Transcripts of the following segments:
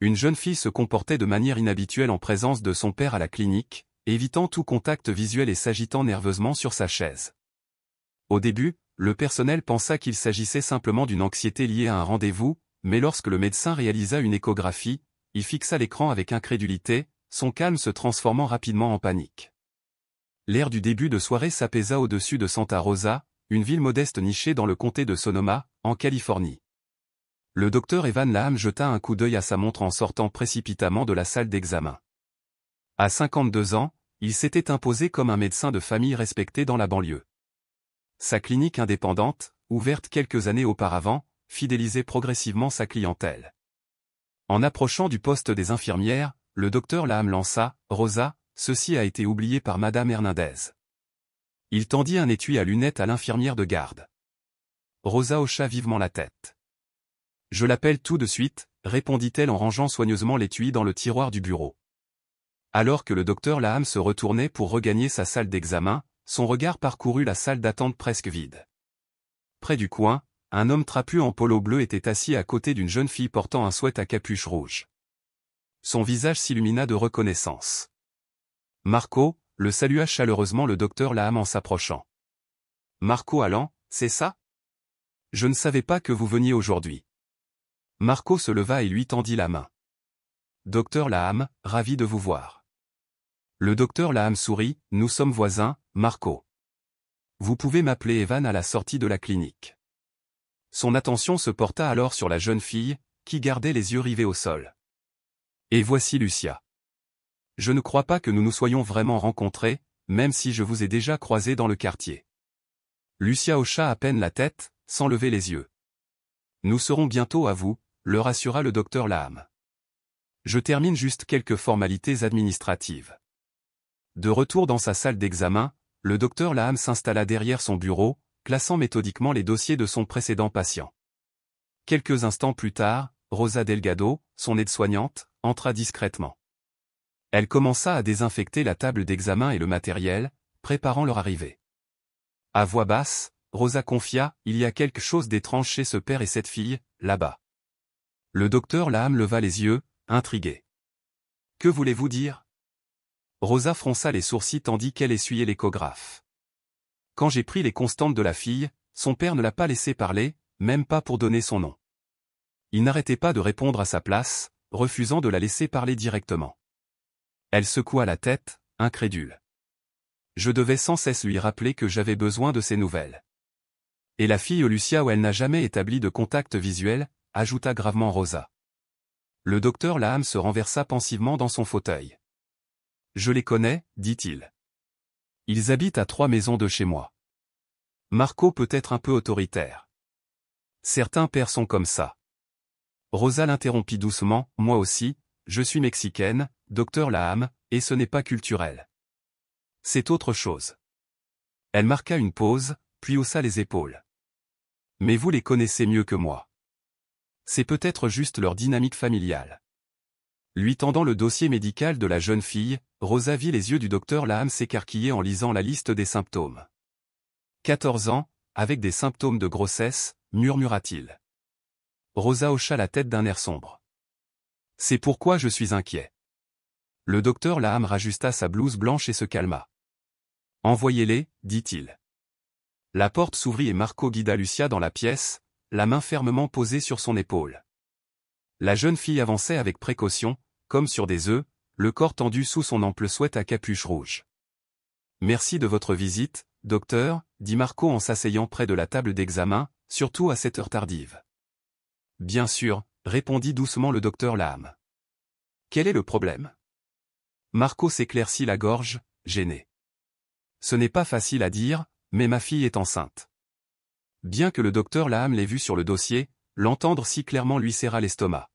Une jeune fille se comportait de manière inhabituelle en présence de son père à la clinique, évitant tout contact visuel et s'agitant nerveusement sur sa chaise. Au début, le personnel pensa qu'il s'agissait simplement d'une anxiété liée à un rendez-vous, mais lorsque le médecin réalisa une échographie, il fixa l'écran avec incrédulité, son calme se transformant rapidement en panique. L'air du début de soirée s'apaisa au-dessus de Santa Rosa, une ville modeste nichée dans le comté de Sonoma, en Californie. Le docteur Evan Laham jeta un coup d'œil à sa montre en sortant précipitamment de la salle d'examen. À 52 ans, il s'était imposé comme un médecin de famille respecté dans la banlieue. Sa clinique indépendante, ouverte quelques années auparavant, fidélisait progressivement sa clientèle. En approchant du poste des infirmières, le docteur Laham lança « Rosa, ceci a été oublié par Madame Hernandez ». Il tendit un étui à lunettes à l'infirmière de garde. Rosa hocha vivement la tête. « Je l'appelle tout de suite », répondit-elle en rangeant soigneusement l'étui dans le tiroir du bureau. Alors que le docteur Laham se retournait pour regagner sa salle d'examen, son regard parcourut la salle d'attente presque vide. Près du coin, un homme trapu en polo bleu était assis à côté d'une jeune fille portant un sweat à capuche rouge. Son visage s'illumina de reconnaissance. Marco, le salua chaleureusement le docteur Laham en s'approchant. Marco Allan, c'est ça? Je ne savais pas que vous veniez aujourd'hui. Marco se leva et lui tendit la main. Docteur Laham, ravi de vous voir. Le docteur Laham sourit, nous sommes voisins, Marco. Vous pouvez m'appeler Evan à la sortie de la clinique. Son attention se porta alors sur la jeune fille, qui gardait les yeux rivés au sol. Et voici Lucia. Je ne crois pas que nous nous soyons vraiment rencontrés, même si je vous ai déjà croisé dans le quartier. Lucia hocha à peine la tête, sans lever les yeux. Nous serons bientôt à vous, le rassura le docteur Laham. Je termine juste quelques formalités administratives. De retour dans sa salle d'examen, le docteur Laham s'installa derrière son bureau, classant méthodiquement les dossiers de son précédent patient. Quelques instants plus tard, Rosa Delgado, son aide-soignante, entra discrètement. Elle commença à désinfecter la table d'examen et le matériel, préparant leur arrivée. À voix basse, Rosa confia, il y a quelque chose d'étrange chez ce père et cette fille, là-bas. Le docteur Laham leva les yeux, intrigué. Que voulez-vous dire? Rosa fronça les sourcils tandis qu'elle essuyait l'échographe. Quand j'ai pris les constantes de la fille, son père ne l'a pas laissé parler, même pas pour donner son nom. Il n'arrêtait pas de répondre à sa place, refusant de la laisser parler directement. Elle secoua la tête, incrédule. Je devais sans cesse lui rappeler que j'avais besoin de ses nouvelles. Et la fille Lucia où elle n'a jamais établi de contact visuel, ajouta gravement Rosa. Le docteur Laham se renversa pensivement dans son fauteuil. Je les connais, dit-il. Ils habitent à 3 maisons de chez moi. Marco peut être un peu autoritaire. Certains pères sont comme ça. Rosa l'interrompit doucement, moi aussi, je suis mexicaine, docteur Laham, et ce n'est pas culturel. C'est autre chose. Elle marqua une pause, puis haussa les épaules. Mais vous les connaissez mieux que moi. C'est peut-être juste leur dynamique familiale. Lui tendant le dossier médical de la jeune fille, Rosa vit les yeux du docteur Laham s'écarquiller en lisant la liste des symptômes. 14 ans, avec des symptômes de grossesse, murmura-t-il. Rosa hocha la tête d'un air sombre. C'est pourquoi je suis inquiet. Le docteur Laham rajusta sa blouse blanche et se calma. Envoyez-les, dit-il. La porte s'ouvrit et Marco guida Lucia dans la pièce, la main fermement posée sur son épaule. La jeune fille avançait avec précaution, comme sur des œufs, le corps tendu sous son ample sweat à capuche rouge. Merci de votre visite, docteur, dit Marco en s'asseyant près de la table d'examen, surtout à cette heure tardive. Bien sûr, répondit doucement le docteur Laham. Quel est le problème? Marco s'éclaircit la gorge, gêné. Ce n'est pas facile à dire, mais ma fille est enceinte. Bien que le docteur Laham l'ait vu sur le dossier, l'entendre si clairement lui serra l'estomac.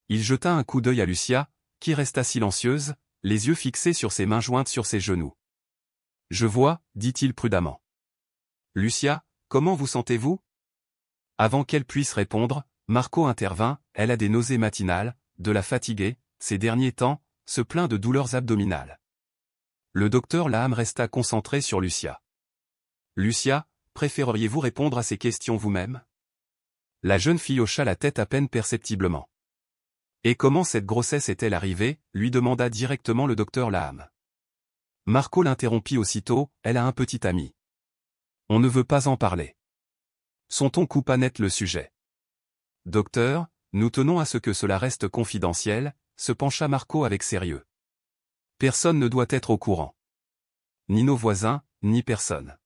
Il jeta un coup d'œil à Lucia, qui resta silencieuse, les yeux fixés sur ses mains jointes sur ses genoux. Je vois, dit-il prudemment. Lucia, comment vous sentez-vous? Avant qu'elle puisse répondre, Marco intervint, elle a des nausées matinales, de la fatigue, ces derniers temps, se plaint de douleurs abdominales. Le docteur Laham resta concentré sur Lucia. Lucia, préféreriez-vous répondre à ces questions vous-même? La jeune fille hocha la tête à peine perceptiblement. Et comment cette grossesse est-elle arrivée, lui demanda directement le docteur Laham. Marco l'interrompit aussitôt, elle a un petit ami. On ne veut pas en parler. Son ton coupa net le sujet. Docteur, nous tenons à ce que cela reste confidentiel, se pencha Marco avec sérieux. Personne ne doit être au courant. Ni nos voisins, ni personne.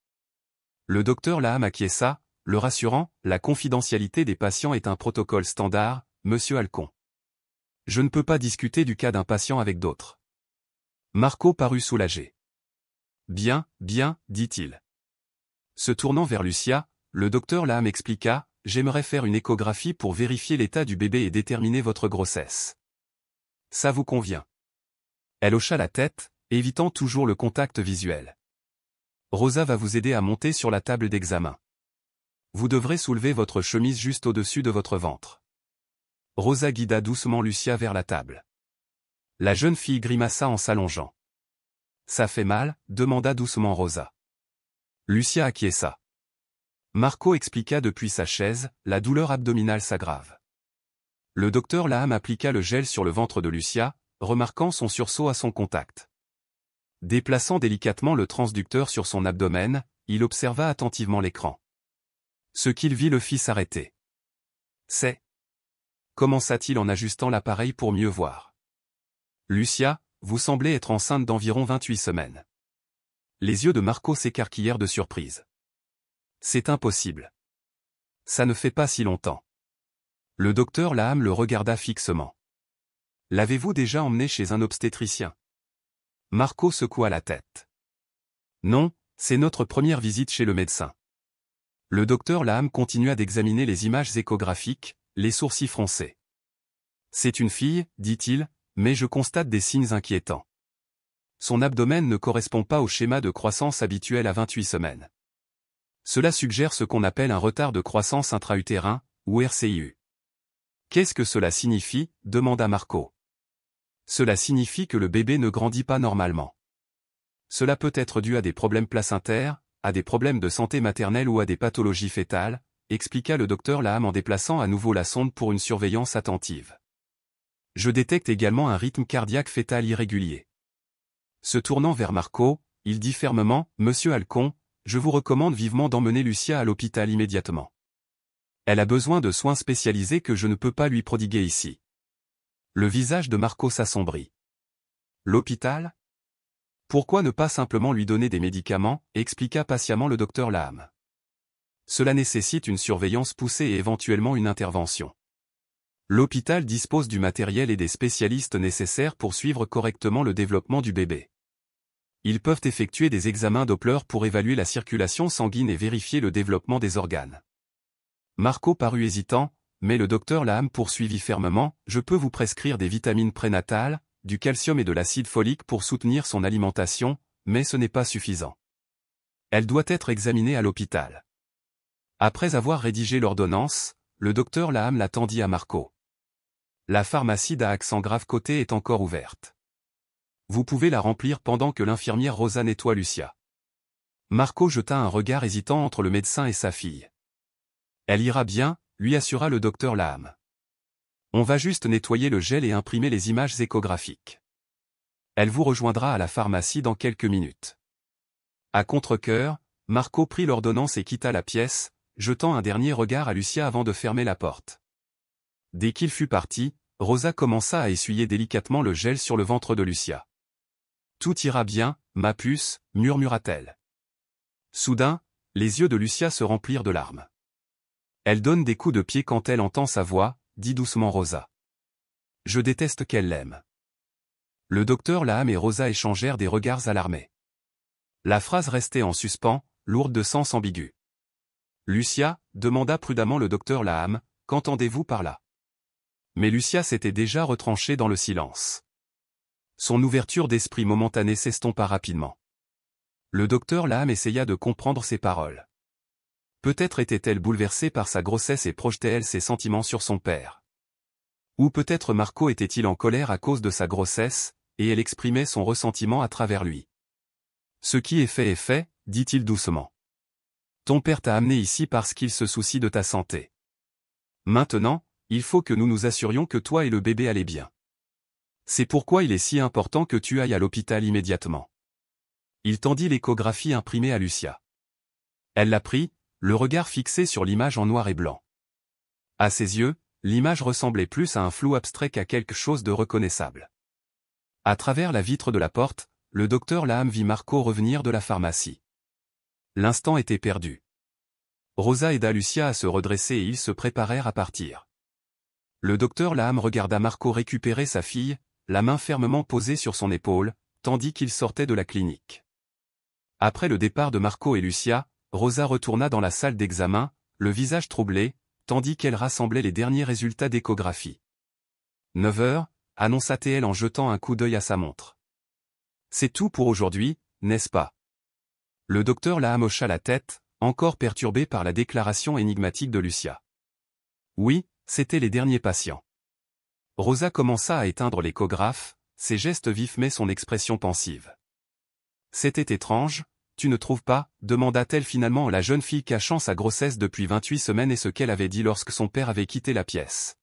Le docteur Laham acquiesça, le rassurant, la confidentialité des patients est un protocole standard, monsieur Alcon. Je ne peux pas discuter du cas d'un patient avec d'autres. Marco parut soulagé. Bien, bien, dit-il. Se tournant vers Lucia, le docteur Laham expliqua, j'aimerais faire une échographie pour vérifier l'état du bébé et déterminer votre grossesse. Ça vous convient? Elle hocha la tête, évitant toujours le contact visuel. Rosa va vous aider à monter sur la table d'examen. Vous devrez soulever votre chemise juste au-dessus de votre ventre. Rosa guida doucement Lucia vers la table. La jeune fille grimaça en s'allongeant. Ça fait mal, demanda doucement Rosa. Lucia acquiesça. Marco expliqua depuis sa chaise, la douleur abdominale s'aggrave. Le docteur Laham appliqua le gel sur le ventre de Lucia, remarquant son sursaut à son contact. Déplaçant délicatement le transducteur sur son abdomen, il observa attentivement l'écran. Ce qu'il vit le fit s'arrêter. C'est. Commença-t-il en ajustant l'appareil pour mieux voir. Lucia, vous semblez être enceinte d'environ 28 semaines. Les yeux de Marco s'écarquillèrent de surprise. C'est impossible. Ça ne fait pas si longtemps. Le docteur Laham le regarda fixement. L'avez-vous déjà emmené chez un obstétricien? Marco secoua la tête. Non, c'est notre première visite chez le médecin. Le docteur Laham continua d'examiner les images échographiques, les sourcils froncés. C'est une fille, dit-il, mais je constate des signes inquiétants. Son abdomen ne correspond pas au schéma de croissance habituel à 28 semaines. Cela suggère ce qu'on appelle un retard de croissance intra-utérin, ou RCIU. Qu'est-ce que cela signifie? Demanda Marco. Cela signifie que le bébé ne grandit pas normalement. Cela peut être dû à des problèmes placentaires, à des problèmes de santé maternelle ou à des pathologies fœtales, expliqua le docteur Laham en déplaçant à nouveau la sonde pour une surveillance attentive. Je détecte également un rythme cardiaque fœtal irrégulier. Se tournant vers Marco, il dit fermement, Monsieur Alcon, je vous recommande vivement d'emmener Lucia à l'hôpital immédiatement. Elle a besoin de soins spécialisés que je ne peux pas lui prodiguer ici. Le visage de Marco s'assombrit. L'hôpital? Pourquoi ne pas simplement lui donner des médicaments, expliqua patiemment le docteur Laham. Cela nécessite une surveillance poussée et éventuellement une intervention. L'hôpital dispose du matériel et des spécialistes nécessaires pour suivre correctement le développement du bébé. Ils peuvent effectuer des examens Doppler pour évaluer la circulation sanguine et vérifier le développement des organes. Marco parut hésitant, mais le docteur Laham poursuivit fermement, je peux vous prescrire des vitamines prénatales, du calcium et de l'acide folique pour soutenir son alimentation, mais ce n'est pas suffisant. Elle doit être examinée à l'hôpital. Après avoir rédigé l'ordonnance, le docteur Laham la tendit à Marco. La pharmacie d'Accent Grave Côté est encore ouverte. Vous pouvez la remplir pendant que l'infirmière Rosa nettoie Lucia. Marco jeta un regard hésitant entre le médecin et sa fille. Elle ira bien, lui assura le docteur Laham. On va juste nettoyer le gel et imprimer les images échographiques. Elle vous rejoindra à la pharmacie dans quelques minutes. À contre-cœur, Marco prit l'ordonnance et quitta la pièce, jetant un dernier regard à Lucia avant de fermer la porte. Dès qu'il fut parti, Rosa commença à essuyer délicatement le gel sur le ventre de Lucia. Tout ira bien, ma puce, murmura-t-elle. Soudain, les yeux de Lucia se remplirent de larmes. Elle donne des coups de pied quand elle entend sa voix, dit doucement Rosa. Je déteste qu'elle l'aime. Le docteur Laham et Rosa échangèrent des regards alarmés. La phrase restait en suspens, lourde de sens ambigu. Lucia, demanda prudemment le docteur Laham, qu'entendez-vous par là? Mais Lucia s'était déjà retranchée dans le silence. Son ouverture d'esprit momentanée s'estompa rapidement. Le docteur Laham essaya de comprendre ses paroles. Peut-être était-elle bouleversée par sa grossesse et projetait-elle ses sentiments sur son père. Ou peut-être Marco était-il en colère à cause de sa grossesse, et elle exprimait son ressentiment à travers lui. Ce qui est fait, dit-il doucement. Ton père t'a amené ici parce qu'il se soucie de ta santé. Maintenant, il faut que nous nous assurions que toi et le bébé allez bien. C'est pourquoi il est si important que tu ailles à l'hôpital immédiatement. Il tendit l'échographie imprimée à Lucia. Elle la prit, le regard fixé sur l'image en noir et blanc. À ses yeux, l'image ressemblait plus à un flou abstrait qu'à quelque chose de reconnaissable. À travers la vitre de la porte, le docteur Laham vit Marco revenir de la pharmacie. L'instant était perdu. Rosa aida Lucia à se redresser et ils se préparèrent à partir. Le docteur Laham regarda Marco récupérer sa fille, la main fermement posée sur son épaule, tandis qu'il sortait de la clinique. Après le départ de Marco et Lucia, Rosa retourna dans la salle d'examen, le visage troublé, tandis qu'elle rassemblait les derniers résultats d'échographie. 9 heures, annonça-t-elle en jetant un coup d'œil à sa montre. C'est tout pour aujourd'hui, n'est-ce pas? Le docteur Laham hocha la tête, encore perturbé par la déclaration énigmatique de Lucia. Oui, c'étaient les derniers patients. Rosa commença à éteindre l'échographe, ses gestes vifs mais son expression pensive. C'était étrange, tu ne trouves pas, demanda-t-elle finalement à la jeune fille cachant sa grossesse depuis 28 semaines et ce qu'elle avait dit lorsque son père avait quitté la pièce.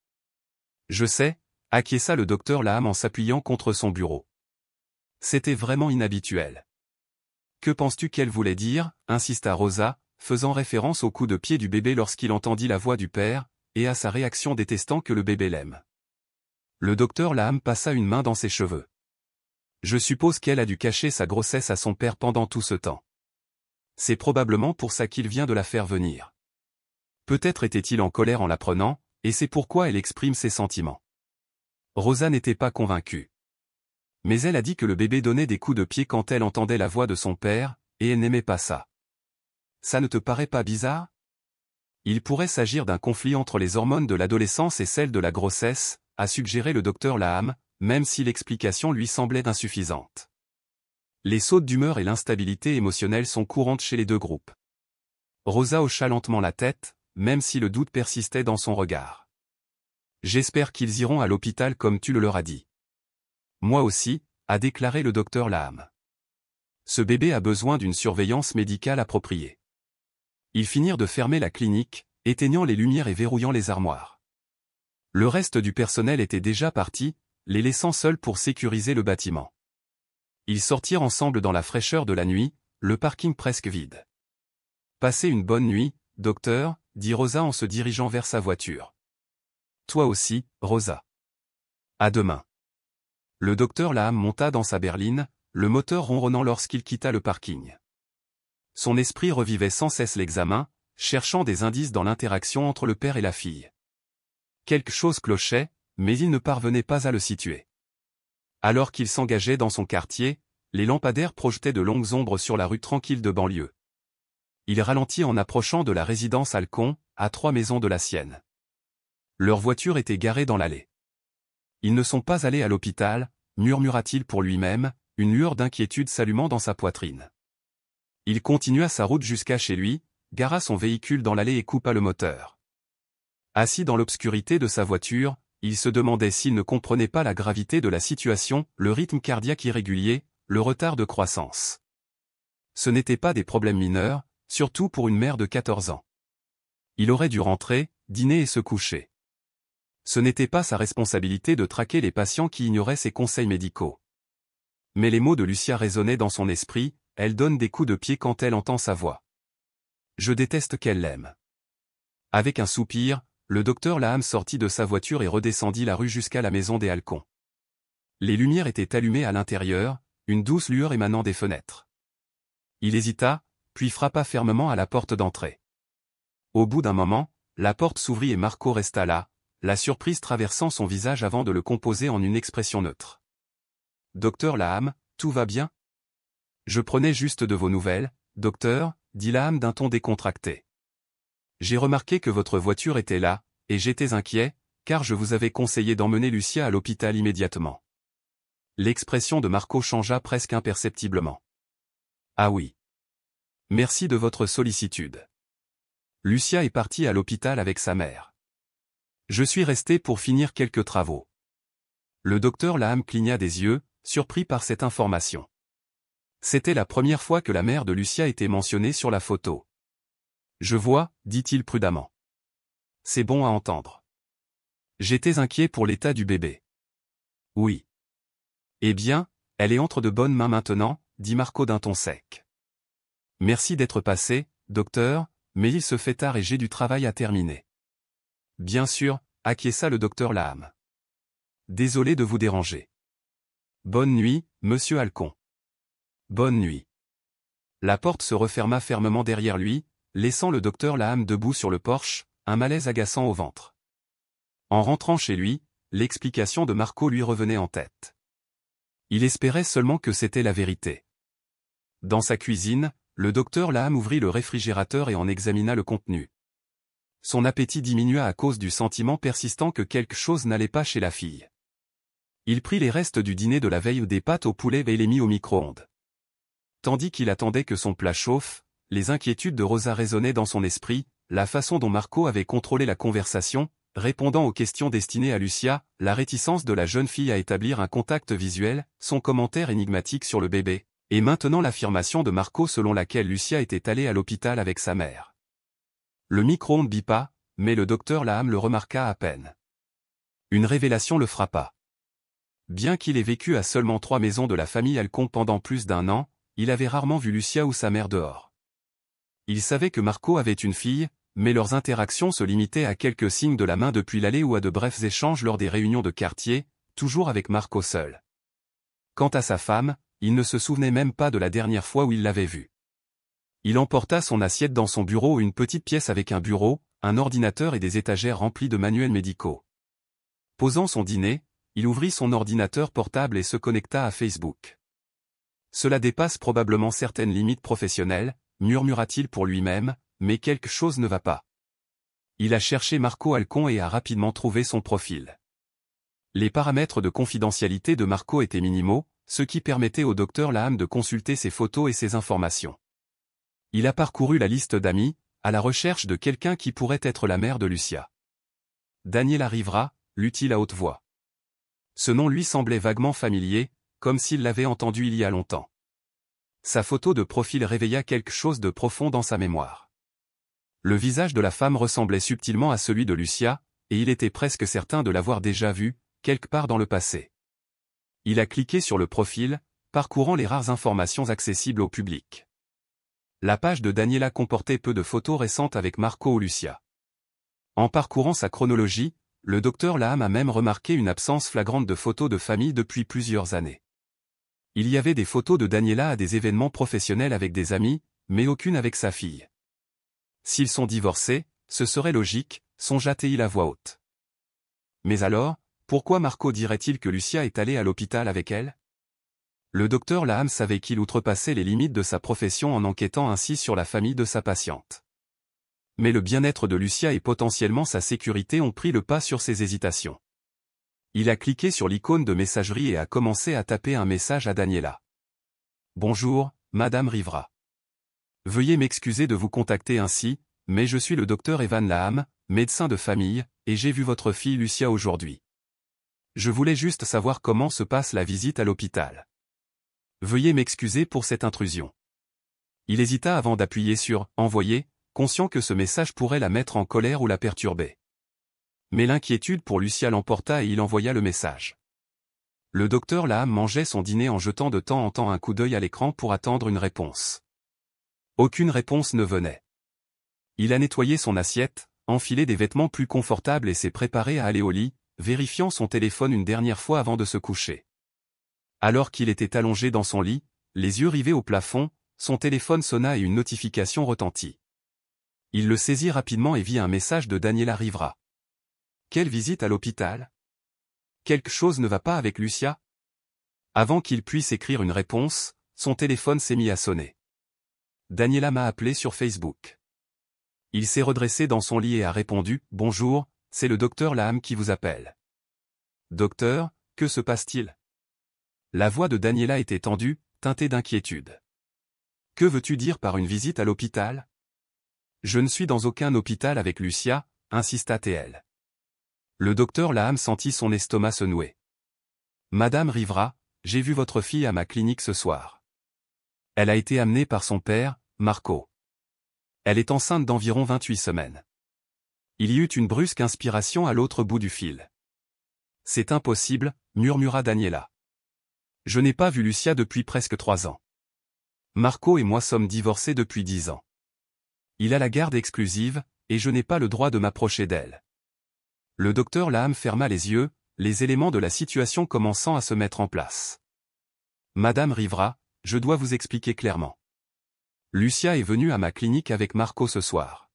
Je sais, acquiesça le docteur Laham en s'appuyant contre son bureau. C'était vraiment inhabituel. Que penses-tu qu'elle voulait dire, insista Rosa, faisant référence au coup de pied du bébé lorsqu'il entendit la voix du père, et à sa réaction détestant que le bébé l'aime. Le docteur Laham passa une main dans ses cheveux. Je suppose qu'elle a dû cacher sa grossesse à son père pendant tout ce temps. C'est probablement pour ça qu'il vient de la faire venir. Peut-être était-il en colère en l'apprenant, et c'est pourquoi elle exprime ses sentiments. Rosa n'était pas convaincue. Mais elle a dit que le bébé donnait des coups de pied quand elle entendait la voix de son père, et elle n'aimait pas ça. Ça ne te paraît pas bizarre? Il pourrait s'agir d'un conflit entre les hormones de l'adolescence et celles de la grossesse, a suggéré le docteur Laham, même si l'explication lui semblait insuffisante. Les sautes d'humeur et l'instabilité émotionnelle sont courantes chez les deux groupes. Rosa hocha lentement la tête, même si le doute persistait dans son regard. J'espère qu'ils iront à l'hôpital comme tu le leur as dit. Moi aussi, a déclaré le docteur Laham. Ce bébé a besoin d'une surveillance médicale appropriée. Ils finirent de fermer la clinique, éteignant les lumières et verrouillant les armoires. Le reste du personnel était déjà parti, les laissant seuls pour sécuriser le bâtiment. Ils sortirent ensemble dans la fraîcheur de la nuit, le parking presque vide. Passez une bonne nuit, docteur, dit Rosa en se dirigeant vers sa voiture. Toi aussi, Rosa. À demain. Le docteur Laham monta dans sa berline, le moteur ronronnant lorsqu'il quitta le parking. Son esprit revivait sans cesse l'examen, cherchant des indices dans l'interaction entre le père et la fille. Quelque chose clochait, mais il ne parvenait pas à le situer. Alors qu'il s'engageait dans son quartier, les lampadaires projetaient de longues ombres sur la rue tranquille de banlieue. Il ralentit en approchant de la résidence Alcon, à 3 maisons de la sienne. Leur voiture était garée dans l'allée. Ils ne sont pas allés à l'hôpital, murmura-t-il pour lui-même, une lueur d'inquiétude s'allumant dans sa poitrine. Il continua sa route jusqu'à chez lui, gara son véhicule dans l'allée et coupa le moteur. Assis dans l'obscurité de sa voiture, il se demandait s'il ne comprenait pas la gravité de la situation, le rythme cardiaque irrégulier, le retard de croissance. Ce n'étaient pas des problèmes mineurs, surtout pour une mère de 14 ans. Il aurait dû rentrer, dîner et se coucher. Ce n'était pas sa responsabilité de traquer les patients qui ignoraient ses conseils médicaux. Mais les mots de Lucia résonnaient dans son esprit, elle donne des coups de pied quand elle entend sa voix. Je déteste qu'elle l'aime. Avec un soupir, le docteur Laham sortit de sa voiture et redescendit la rue jusqu'à la maison des Halcons. Les lumières étaient allumées à l'intérieur, une douce lueur émanant des fenêtres. Il hésita, puis frappa fermement à la porte d'entrée. Au bout d'un moment, la porte s'ouvrit et Marco resta là, la surprise traversant son visage avant de le composer en une expression neutre. Docteur Laham, tout va bien? Je prenais juste de vos nouvelles, docteur, dit Laham d'un ton décontracté. J'ai remarqué que votre voiture était là, et j'étais inquiet, car je vous avais conseillé d'emmener Lucia à l'hôpital immédiatement. L'expression de Marco changea presque imperceptiblement. Ah oui. Merci de votre sollicitude. Lucia est partie à l'hôpital avec sa mère. Je suis resté pour finir quelques travaux. Le docteur Laham cligna des yeux, surpris par cette information. C'était la première fois que la mère de Lucia était mentionnée sur la photo. Je vois, dit-il prudemment. C'est bon à entendre. J'étais inquiet pour l'état du bébé. Oui. Eh bien, elle est entre de bonnes mains maintenant, dit Marco d'un ton sec. Merci d'être passé, docteur, mais il se fait tard et j'ai du travail à terminer. Bien sûr, acquiesça le docteur Laham. Désolé de vous déranger. Bonne nuit, monsieur Halcon. Bonne nuit. La porte se referma fermement derrière lui, laissant le docteur Laham debout sur le porche, un malaise agaçant au ventre. En rentrant chez lui, l'explication de Marco lui revenait en tête. Il espérait seulement que c'était la vérité. Dans sa cuisine, le docteur Laham ouvrit le réfrigérateur et en examina le contenu. Son appétit diminua à cause du sentiment persistant que quelque chose n'allait pas chez la fille. Il prit les restes du dîner de la veille des pâtes au poulet et les mit au micro-ondes. Tandis qu'il attendait que son plat chauffe, les inquiétudes de Rosa résonnaient dans son esprit, la façon dont Marco avait contrôlé la conversation, répondant aux questions destinées à Lucia, la réticence de la jeune fille à établir un contact visuel, son commentaire énigmatique sur le bébé, et maintenant l'affirmation de Marco selon laquelle Lucia était allée à l'hôpital avec sa mère. Le micro-ondes bipa, mais le docteur Laham le remarqua à peine. Une révélation le frappa. Bien qu'il ait vécu à seulement 3 maisons de la famille Halcon pendant plus d'1 an, il avait rarement vu Lucia ou sa mère dehors. Il savait que Marco avait une fille, mais leurs interactions se limitaient à quelques signes de la main depuis l'allée ou à de brefs échanges lors des réunions de quartier, toujours avec Marco seul. Quant à sa femme, il ne se souvenait même pas de la dernière fois où il l'avait vue. Il emporta son assiette dans son bureau, une petite pièce avec un bureau, un ordinateur et des étagères remplies de manuels médicaux. Posant son dîner, il ouvrit son ordinateur portable et se connecta à Facebook. Cela dépasse probablement certaines limites professionnelles, murmura-t-il pour lui-même, mais quelque chose ne va pas. Il a cherché Marco Halcon et a rapidement trouvé son profil. Les paramètres de confidentialité de Marco étaient minimaux, ce qui permettait au docteur Laham de consulter ses photos et ses informations. Il a parcouru la liste d'amis, à la recherche de quelqu'un qui pourrait être la mère de Lucia. Daniela Rivera, lut-il à haute voix. Ce nom lui semblait vaguement familier, comme s'il l'avait entendu il y a longtemps. Sa photo de profil réveilla quelque chose de profond dans sa mémoire. Le visage de la femme ressemblait subtilement à celui de Lucia, et il était presque certain de l'avoir déjà vu, quelque part dans le passé. Il a cliqué sur le profil, parcourant les rares informations accessibles au public. La page de Daniela comportait peu de photos récentes avec Marco ou Lucia. En parcourant sa chronologie, le docteur Laham a même remarqué une absence flagrante de photos de famille depuis plusieurs années. Il y avait des photos de Daniela à des événements professionnels avec des amis, mais aucune avec sa fille. S'ils sont divorcés, ce serait logique, songea-t-il à voix haute. Mais alors, pourquoi Marco dirait-il que Lucia est allée à l'hôpital avec elle? Le docteur Laham savait qu'il outrepassait les limites de sa profession en enquêtant ainsi sur la famille de sa patiente. Mais le bien-être de Lucia et potentiellement sa sécurité ont pris le pas sur ses hésitations. Il a cliqué sur l'icône de messagerie et a commencé à taper un message à Daniela. Bonjour, Madame Rivera. Veuillez m'excuser de vous contacter ainsi, mais je suis le docteur Evan Laham, médecin de famille, et j'ai vu votre fille Lucia aujourd'hui. Je voulais juste savoir comment se passe la visite à l'hôpital. Veuillez m'excuser pour cette intrusion. Il hésita avant d'appuyer sur « Envoyer », conscient que ce message pourrait la mettre en colère ou la perturber. Mais l'inquiétude pour Lucia l'emporta et il envoya le message. Le docteur Laham mangeait son dîner en jetant de temps en temps un coup d'œil à l'écran pour attendre une réponse. Aucune réponse ne venait. Il a nettoyé son assiette, enfilé des vêtements plus confortables et s'est préparé à aller au lit, vérifiant son téléphone une dernière fois avant de se coucher. Alors qu'il était allongé dans son lit, les yeux rivés au plafond, son téléphone sonna et une notification retentit. Il le saisit rapidement et vit un message de Daniela Rivera. Quelle visite à l'hôpital? Quelque chose ne va pas avec Lucia? Avant qu'il puisse écrire une réponse, son téléphone s'est mis à sonner. Daniela m'a appelé sur Facebook. Il s'est redressé dans son lit et a répondu « Bonjour, c'est le docteur Laham qui vous appelle. » Docteur, que se passe-t-il? La voix de Daniela était tendue, teintée d'inquiétude. Que veux-tu dire par une visite à l'hôpital? Je ne suis dans aucun hôpital avec Lucia, insista-t-elle. Le docteur Laham sentit son estomac se nouer. Madame Rivera, j'ai vu votre fille à ma clinique ce soir. Elle a été amenée par son père, Marco. Elle est enceinte d'environ 28 semaines. Il y eut une brusque inspiration à l'autre bout du fil. C'est impossible, murmura Daniela. Je n'ai pas vu Lucia depuis presque 3 ans. Marco et moi sommes divorcés depuis 10 ans. Il a la garde exclusive, et je n'ai pas le droit de m'approcher d'elle. Le docteur Laham ferma les yeux, les éléments de la situation commençant à se mettre en place. Madame Rivera, je dois vous expliquer clairement. Lucia est venue à ma clinique avec Marco ce soir.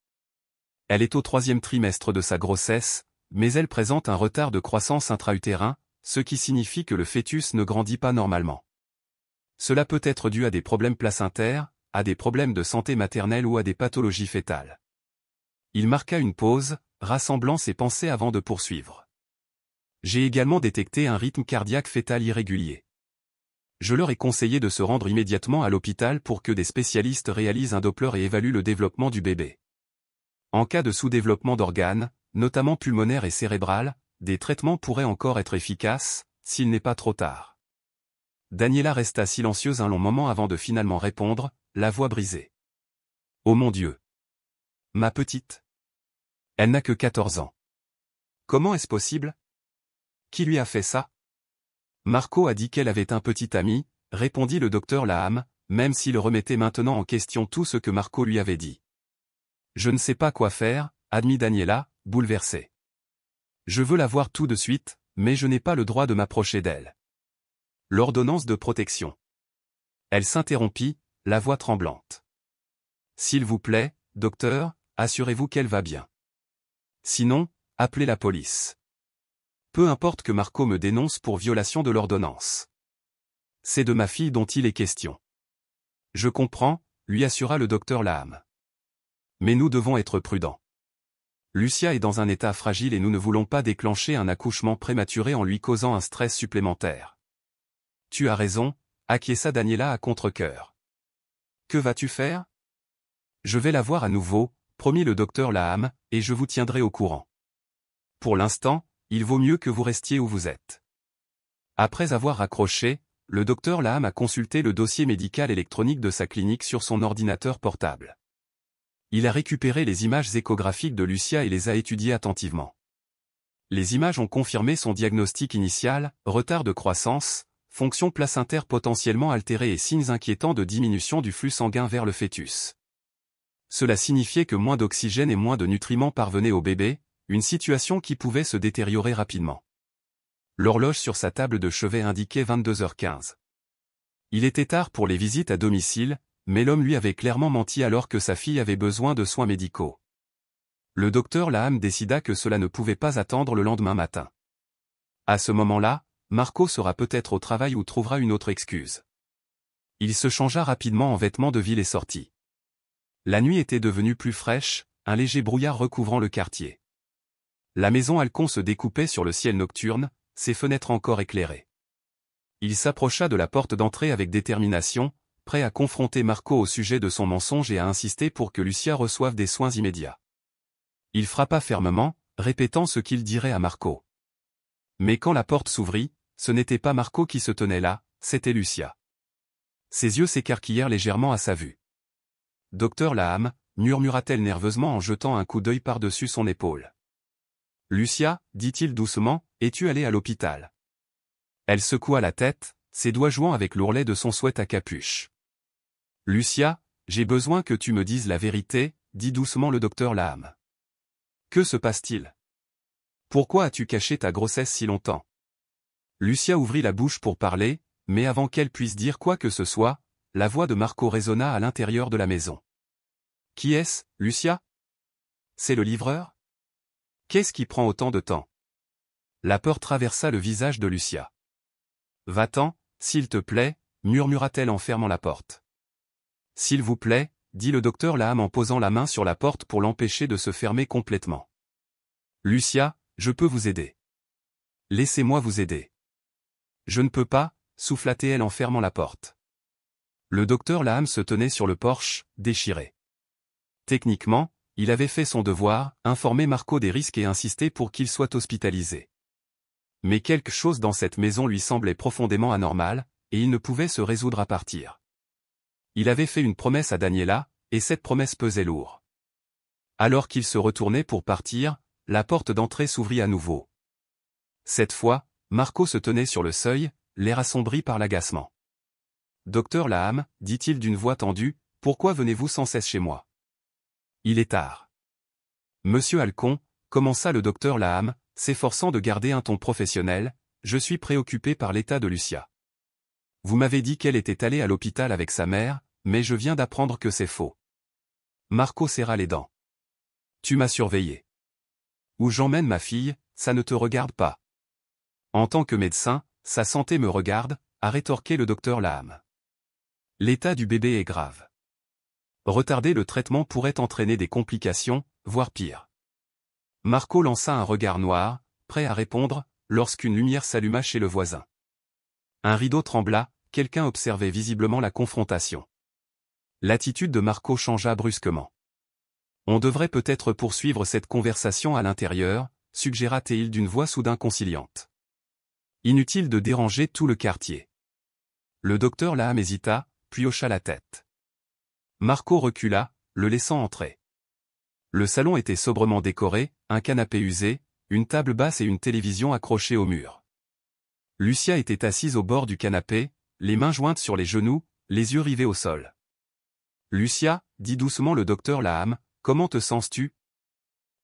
Elle est au 3e trimestre de sa grossesse, mais elle présente un retard de croissance intra-utérin, ce qui signifie que le fœtus ne grandit pas normalement. Cela peut être dû à des problèmes placentaires, à des problèmes de santé maternelle ou à des pathologies fœtales. Il marqua une pause, rassemblant ses pensées avant de poursuivre. J'ai également détecté un rythme cardiaque fœtal irrégulier. Je leur ai conseillé de se rendre immédiatement à l'hôpital pour que des spécialistes réalisent un Doppler et évaluent le développement du bébé. En cas de sous-développement d'organes, notamment pulmonaire et cérébral, des traitements pourraient encore être efficaces, s'il n'est pas trop tard. Daniela resta silencieuse un long moment avant de finalement répondre, la voix brisée. Oh mon Dieu! Ma petite? Elle n'a que 14 ans. Comment est-ce possible? Qui lui a fait ça? Marco a dit qu'elle avait un petit ami, répondit le docteur Laham, même s'il remettait maintenant en question tout ce que Marco lui avait dit. Je ne sais pas quoi faire, admit Daniela, bouleversée. Je veux la voir tout de suite, mais je n'ai pas le droit de m'approcher d'elle. L'ordonnance de protection. Elle s'interrompit, la voix tremblante. S'il vous plaît, docteur, assurez-vous qu'elle va bien. Sinon, appelez la police. Peu importe que Marco me dénonce pour violation de l'ordonnance. C'est de ma fille dont il est question. Je comprends, lui assura le docteur Laham. Mais nous devons être prudents. Lucia est dans un état fragile et nous ne voulons pas déclencher un accouchement prématuré en lui causant un stress supplémentaire. Tu as raison, acquiesça Daniela à contre-cœur. Que vas-tu faire? Je vais la voir à nouveau, promit le docteur Laham, et je vous tiendrai au courant. Pour l'instant, il vaut mieux que vous restiez où vous êtes. Après avoir raccroché, le docteur Laham a consulté le dossier médical électronique de sa clinique sur son ordinateur portable. Il a récupéré les images échographiques de Lucia et les a étudiées attentivement. Les images ont confirmé son diagnostic initial, retard de croissance, fonction placentaire potentiellement altérée et signes inquiétants de diminution du flux sanguin vers le fœtus. Cela signifiait que moins d'oxygène et moins de nutriments parvenaient au bébé, une situation qui pouvait se détériorer rapidement. L'horloge sur sa table de chevet indiquait 22h15. Il était tard pour les visites à domicile, mais l'homme lui avait clairement menti alors que sa fille avait besoin de soins médicaux. Le docteur Laham décida que cela ne pouvait pas attendre le lendemain matin. À ce moment-là, Marco sera peut-être au travail ou trouvera une autre excuse. Il se changea rapidement en vêtements de ville et sortit. La nuit était devenue plus fraîche, un léger brouillard recouvrant le quartier. La maison Halcon se découpait sur le ciel nocturne, ses fenêtres encore éclairées. Il s'approcha de la porte d'entrée avec détermination, prêt à confronter Marco au sujet de son mensonge et à insister pour que Lucia reçoive des soins immédiats. Il frappa fermement, répétant ce qu'il dirait à Marco. Mais quand la porte s'ouvrit, ce n'était pas Marco qui se tenait là, c'était Lucia. Ses yeux s'écarquillèrent légèrement à sa vue. « Docteur Laham » murmura-t-elle nerveusement en jetant un coup d'œil par-dessus son épaule. « Lucia, dit-il doucement, es-tu allée à l'hôpital ?» Elle secoua la tête, ses doigts jouant avec l'ourlet de son sweat à capuche. « Lucia, j'ai besoin que tu me dises la vérité, » dit doucement le docteur Laham. « Que se passe-t-il? Pourquoi as-tu caché ta grossesse si longtemps ?» Lucia ouvrit la bouche pour parler, mais avant qu'elle puisse dire quoi que ce soit, la voix de Marco résonna à l'intérieur de la maison. « Qui est-ce, Lucia? C'est le livreur? Qu'est-ce qui prend autant de temps? » La peur traversa le visage de Lucia. « Va-t'en, s'il te plaît, » murmura-t-elle en fermant la porte. « S'il vous plaît, » dit le docteur Laham en posant la main sur la porte pour l'empêcher de se fermer complètement. « Lucia, je peux vous aider. Laissez-moi vous aider. » Je ne peux pas, souffla-t-elle en fermant la porte. Le docteur Laham se tenait sur le porche, déchiré. Techniquement, il avait fait son devoir, informer Marco des risques et insister pour qu'il soit hospitalisé. Mais quelque chose dans cette maison lui semblait profondément anormal, et il ne pouvait se résoudre à partir. Il avait fait une promesse à Daniela, et cette promesse pesait lourd. Alors qu'il se retournait pour partir, la porte d'entrée s'ouvrit à nouveau. Cette fois, Marco se tenait sur le seuil, l'air assombri par l'agacement. « Docteur Laham, dit-il d'une voix tendue, pourquoi venez-vous sans cesse chez moi? Il est tard. » Monsieur Halcon, commença le docteur Laham, s'efforçant de garder un ton professionnel, je suis préoccupé par l'état de Lucia. Vous m'avez dit qu'elle était allée à l'hôpital avec sa mère, mais je viens d'apprendre que c'est faux. Marco serra les dents. Tu m'as surveillé. Où j'emmène ma fille, ça ne te regarde pas. En tant que médecin, sa santé me regarde, a rétorqué le docteur Laham. L'état du bébé est grave. Retarder le traitement pourrait entraîner des complications, voire pire. Marco lança un regard noir, prêt à répondre, lorsqu'une lumière s'alluma chez le voisin. Un rideau trembla, quelqu'un observait visiblement la confrontation. L'attitude de Marco changea brusquement. On devrait peut-être poursuivre cette conversation à l'intérieur, suggéra-t-il d'une voix soudain conciliante. Inutile de déranger tout le quartier. Le docteur Laham hésita, puis hocha la tête. Marco recula, le laissant entrer. Le salon était sobrement décoré, un canapé usé, une table basse et une télévision accrochée au mur. Lucia était assise au bord du canapé, les mains jointes sur les genoux, les yeux rivés au sol. « Lucia, dit doucement le docteur Laham, comment te sens-tu »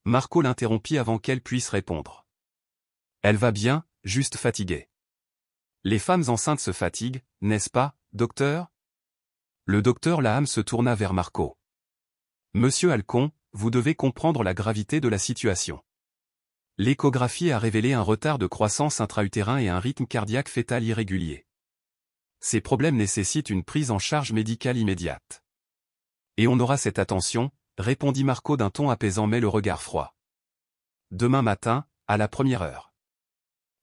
Marco l'interrompit avant qu'elle puisse répondre. « Elle va bien, juste fatiguée. » « Les femmes enceintes se fatiguent, n'est-ce pas, docteur ?» Le docteur Laham se tourna vers Marco. « Monsieur Halcon, vous devez comprendre la gravité de la situation. L'échographie a révélé un retard de croissance intra-utérin et un rythme cardiaque fœtal irrégulier. Ces problèmes nécessitent une prise en charge médicale immédiate. Et on aura cette attention, répondit Marco d'un ton apaisant mais le regard froid. Demain matin, à la première heure.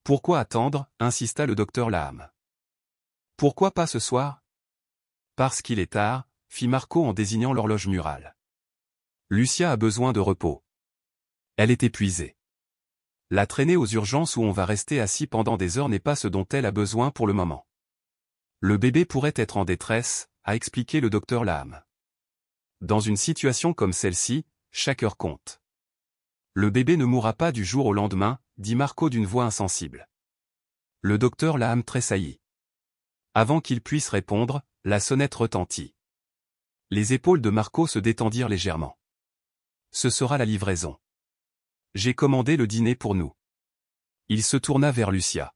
Pourquoi attendre, insista le docteur Laham. Pourquoi pas ce soir? Parce qu'il est tard, fit Marco en désignant l'horloge murale. Lucia a besoin de repos. Elle est épuisée. La traîner aux urgences où on va rester assis pendant des heures n'est pas ce dont elle a besoin pour le moment. Le bébé pourrait être en détresse, a expliqué le docteur Laham. Dans une situation comme celle-ci, chaque heure compte. Le bébé ne mourra pas du jour au lendemain, dit Marco d'une voix insensible. Le docteur Laham tressaillit. Avant qu'il puisse répondre, la sonnette retentit. Les épaules de Marco se détendirent légèrement. Ce sera la livraison. J'ai commandé le dîner pour nous. Il se tourna vers Lucia.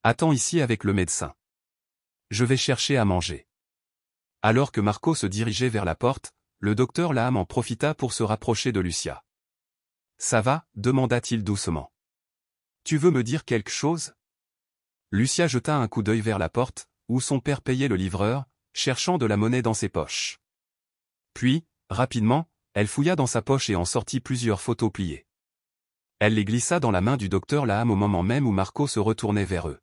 Attends ici avec le médecin. Je vais chercher à manger. Alors que Marco se dirigeait vers la porte, le docteur Laham en profita pour se rapprocher de Lucia. Ça va, demanda-t-il doucement. Tu veux me dire quelque chose? Lucia jeta un coup d'œil vers la porte, où son père payait le livreur, cherchant de la monnaie dans ses poches. Puis, rapidement, elle fouilla dans sa poche et en sortit plusieurs photos pliées. Elle les glissa dans la main du docteur Laham au moment même où Marco se retournait vers eux.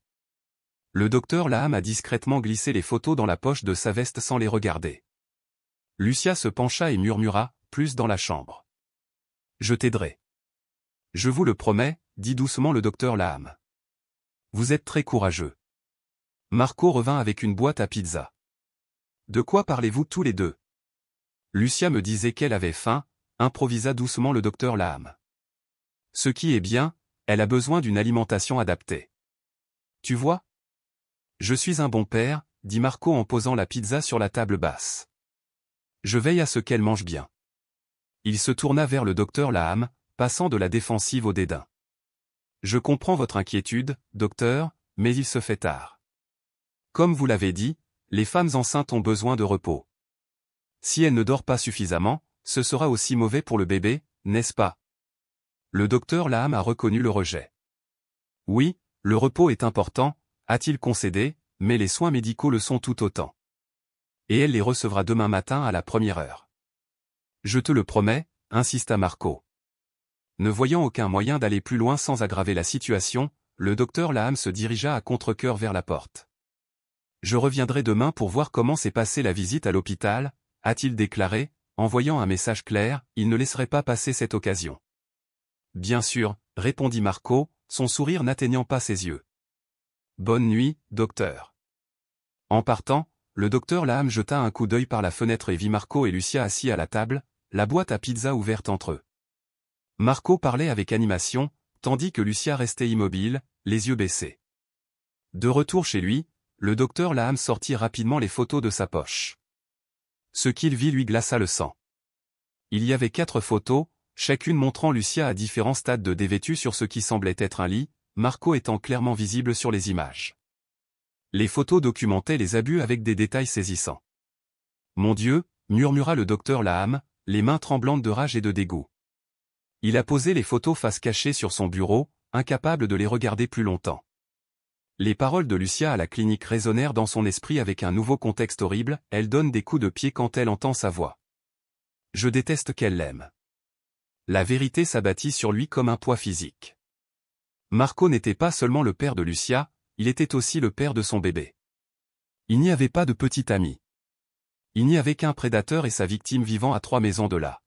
Le docteur Laham a discrètement glissé les photos dans la poche de sa veste sans les regarder. Lucia se pencha et murmura, plus dans la chambre. Je t'aiderai. Je vous le promets, dit doucement le docteur Laham. Vous êtes très courageux. Marco revint avec une boîte à pizza. De quoi parlez-vous tous les deux? Lucia me disait qu'elle avait faim, improvisa doucement le docteur Laham. Ce qui est bien, elle a besoin d'une alimentation adaptée. Tu vois? Je suis un bon père, dit Marco en posant la pizza sur la table basse. Je veille à ce qu'elle mange bien. Il se tourna vers le docteur Laham, passant de la défensive au dédain. Je comprends votre inquiétude, docteur, mais il se fait tard. Comme vous l'avez dit, les femmes enceintes ont besoin de repos. Si elle ne dort pas suffisamment, ce sera aussi mauvais pour le bébé, n'est-ce pas? Le docteur Laham a reconnu le rejet. Oui, le repos est important, a-t-il concédé, mais les soins médicaux le sont tout autant. Et elle les recevra demain matin à la première heure. Je te le promets, insista Marco. Ne voyant aucun moyen d'aller plus loin sans aggraver la situation, le docteur Laham se dirigea à contre-cœur vers la porte. Je reviendrai demain pour voir comment s'est passée la visite à l'hôpital, a-t-il déclaré, envoyant un message clair, il ne laisserait pas passer cette occasion. Bien sûr, répondit Marco, son sourire n'atteignant pas ses yeux. Bonne nuit, docteur. En partant, le docteur Laham jeta un coup d'œil par la fenêtre et vit Marco et Lucia assis à la table, la boîte à pizza ouverte entre eux. Marco parlait avec animation, tandis que Lucia restait immobile, les yeux baissés. De retour chez lui, le docteur Laham sortit rapidement les photos de sa poche. Ce qu'il vit lui glaça le sang. Il y avait 4 photos, chacune montrant Lucia à différents stades de dévêtue sur ce qui semblait être un lit, Marco étant clairement visible sur les images. Les photos documentaient les abus avec des détails saisissants. « Mon Dieu !» murmura le docteur Laham, les mains tremblantes de rage et de dégoût. Il a posé les photos face cachée sur son bureau, incapable de les regarder plus longtemps. Les paroles de Lucia à la clinique résonnèrent dans son esprit avec un nouveau contexte horrible, elle donne des coups de pied quand elle entend sa voix. Je déteste qu'elle l'aime. La vérité s'abattit sur lui comme un poids physique. Marco n'était pas seulement le père de Lucia, il était aussi le père de son bébé. Il n'y avait pas de petit ami. Il n'y avait qu'un prédateur et sa victime vivant à 3 maisons de là.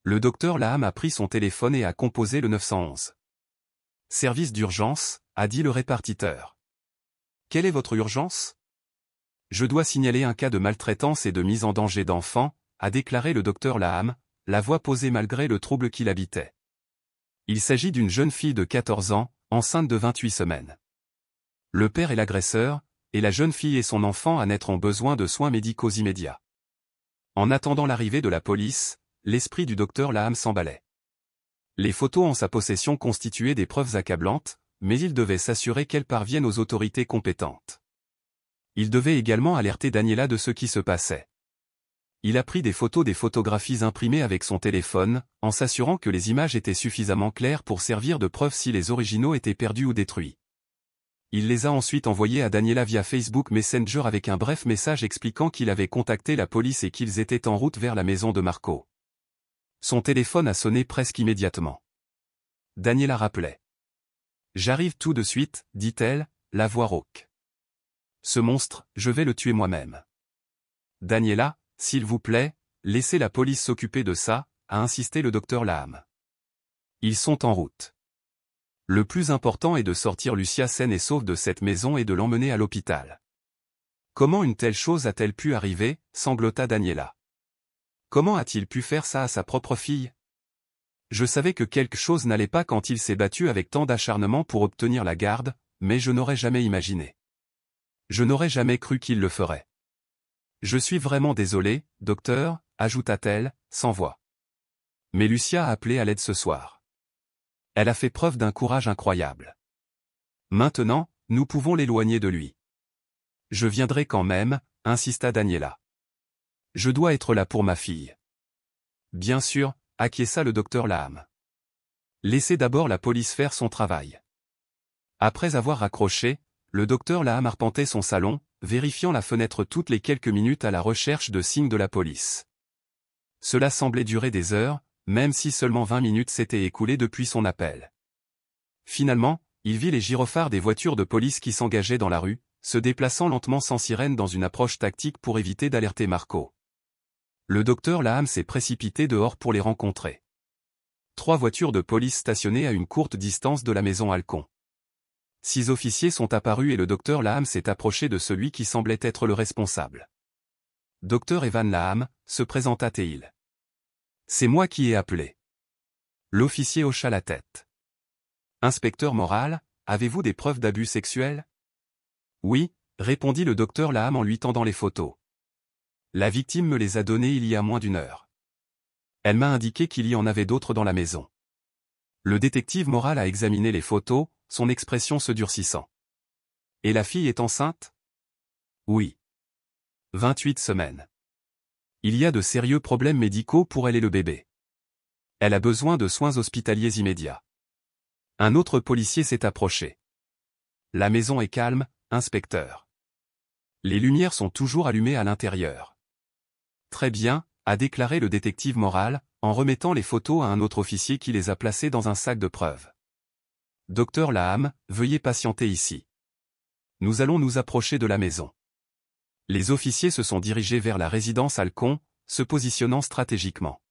Le docteur Laham a pris son téléphone et a composé le 911. « Service d'urgence », a dit le répartiteur. « Quelle est votre urgence ? » « Je dois signaler un cas de maltraitance et de mise en danger d'enfants », a déclaré le docteur Laham, la voix posée malgré le trouble qui l'habitait. Il s'agit d'une jeune fille de 14 ans, enceinte de 28 semaines. Le père est l'agresseur, et la jeune fille et son enfant à naître ont besoin de soins médicaux immédiats. En attendant l'arrivée de la police, l'esprit du docteur Laham s'emballait. Les photos en sa possession constituaient des preuves accablantes, mais il devait s'assurer qu'elles parviennent aux autorités compétentes. Il devait également alerter Daniela de ce qui se passait. Il a pris des photos des photographies imprimées avec son téléphone, en s'assurant que les images étaient suffisamment claires pour servir de preuve si les originaux étaient perdus ou détruits. Il les a ensuite envoyés à Daniela via Facebook Messenger avec un bref message expliquant qu'il avait contacté la police et qu'ils étaient en route vers la maison de Marco. Son téléphone a sonné presque immédiatement. Daniela rappelait. « J'arrive tout de suite, dit-elle, la voix rauque. Ce monstre, je vais le tuer moi-même. » Daniela, s'il vous plaît, laissez la police s'occuper de ça, a insisté le docteur Laham. Ils sont en route. Le plus important est de sortir Lucia saine et sauve de cette maison et de l'emmener à l'hôpital. Comment une telle chose a-t-elle pu arriver, sanglota Daniela. Comment a-t-il pu faire ça à sa propre fille? Je savais que quelque chose n'allait pas quand il s'est battu avec tant d'acharnement pour obtenir la garde, mais je n'aurais jamais imaginé. Je n'aurais jamais cru qu'il le ferait. Je suis vraiment désolée, docteur, ajouta-t-elle, sans voix. Mais Lucia a appelé à l'aide ce soir. Elle a fait preuve d'un courage incroyable. Maintenant, nous pouvons l'éloigner de lui. Je viendrai quand même, insista Daniela. Je dois être là pour ma fille. Bien sûr, acquiesça le docteur Laham. Laissez d'abord la police faire son travail. Après avoir raccroché, le docteur Laham arpentait son salon, vérifiant la fenêtre toutes les quelques minutes à la recherche de signes de la police. Cela semblait durer des heures, même si seulement 20 minutes s'étaient écoulées depuis son appel. Finalement, il vit les gyrophares des voitures de police qui s'engageaient dans la rue, se déplaçant lentement sans sirène dans une approche tactique pour éviter d'alerter Marco. Le docteur Laham s'est précipité dehors pour les rencontrer. 3 voitures de police stationnées à une courte distance de la maison Halcon. 6 officiers sont apparus et le docteur Laham s'est approché de celui qui semblait être le responsable. Docteur Evan Laham, se présenta-t-il. C'est moi qui ai appelé. L'officier hocha la tête. Inspecteur Moral, avez-vous des preuves d'abus sexuels? Oui, répondit le docteur Laham en lui tendant les photos. La victime me les a données il y a moins d'1 heure. Elle m'a indiqué qu'il y en avait d'autres dans la maison. Le détective Moral a examiné les photos, son expression se durcissant. Et la fille est enceinte? Oui. 28 semaines. Il y a de sérieux problèmes médicaux pour elle et le bébé. Elle a besoin de soins hospitaliers immédiats. Un autre policier s'est approché. La maison est calme, inspecteur. Les lumières sont toujours allumées à l'intérieur. Très bien, a déclaré le détective Moral, en remettant les photos à un autre officier qui les a placées dans un sac de preuves. Docteur Laham, veuillez patienter ici. Nous allons nous approcher de la maison. Les officiers se sont dirigés vers la résidence Halcon, se positionnant stratégiquement.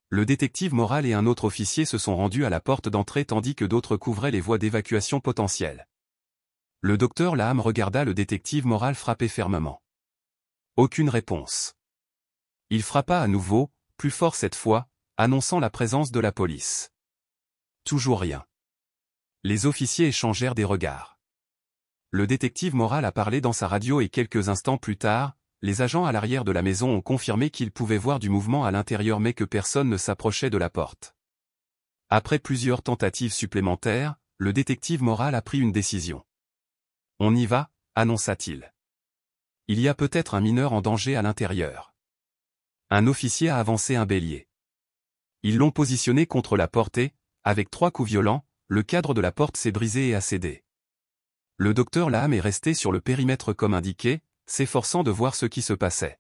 Le détective Moral et un autre officier se sont rendus à la porte d'entrée tandis que d'autres couvraient les voies d'évacuation potentielles. Le docteur Laham regarda le détective Moral frapper fermement. Aucune réponse. Il frappa à nouveau, plus fort cette fois, annonçant la présence de la police. Toujours rien. Les officiers échangèrent des regards. Le détective Moral a parlé dans sa radio et quelques instants plus tard, les agents à l'arrière de la maison ont confirmé qu'ils pouvaient voir du mouvement à l'intérieur mais que personne ne s'approchait de la porte. Après plusieurs tentatives supplémentaires, le détective Moral a pris une décision. « On y va », annonça-t-il. « Il y a peut-être un mineur en danger à l'intérieur. » Un officier a avancé un bélier. Ils l'ont positionné contre la porte et, avec 3 coups violents, le cadre de la porte s'est brisé et a cédé. Le docteur Laham est resté sur le périmètre comme indiqué, s'efforçant de voir ce qui se passait.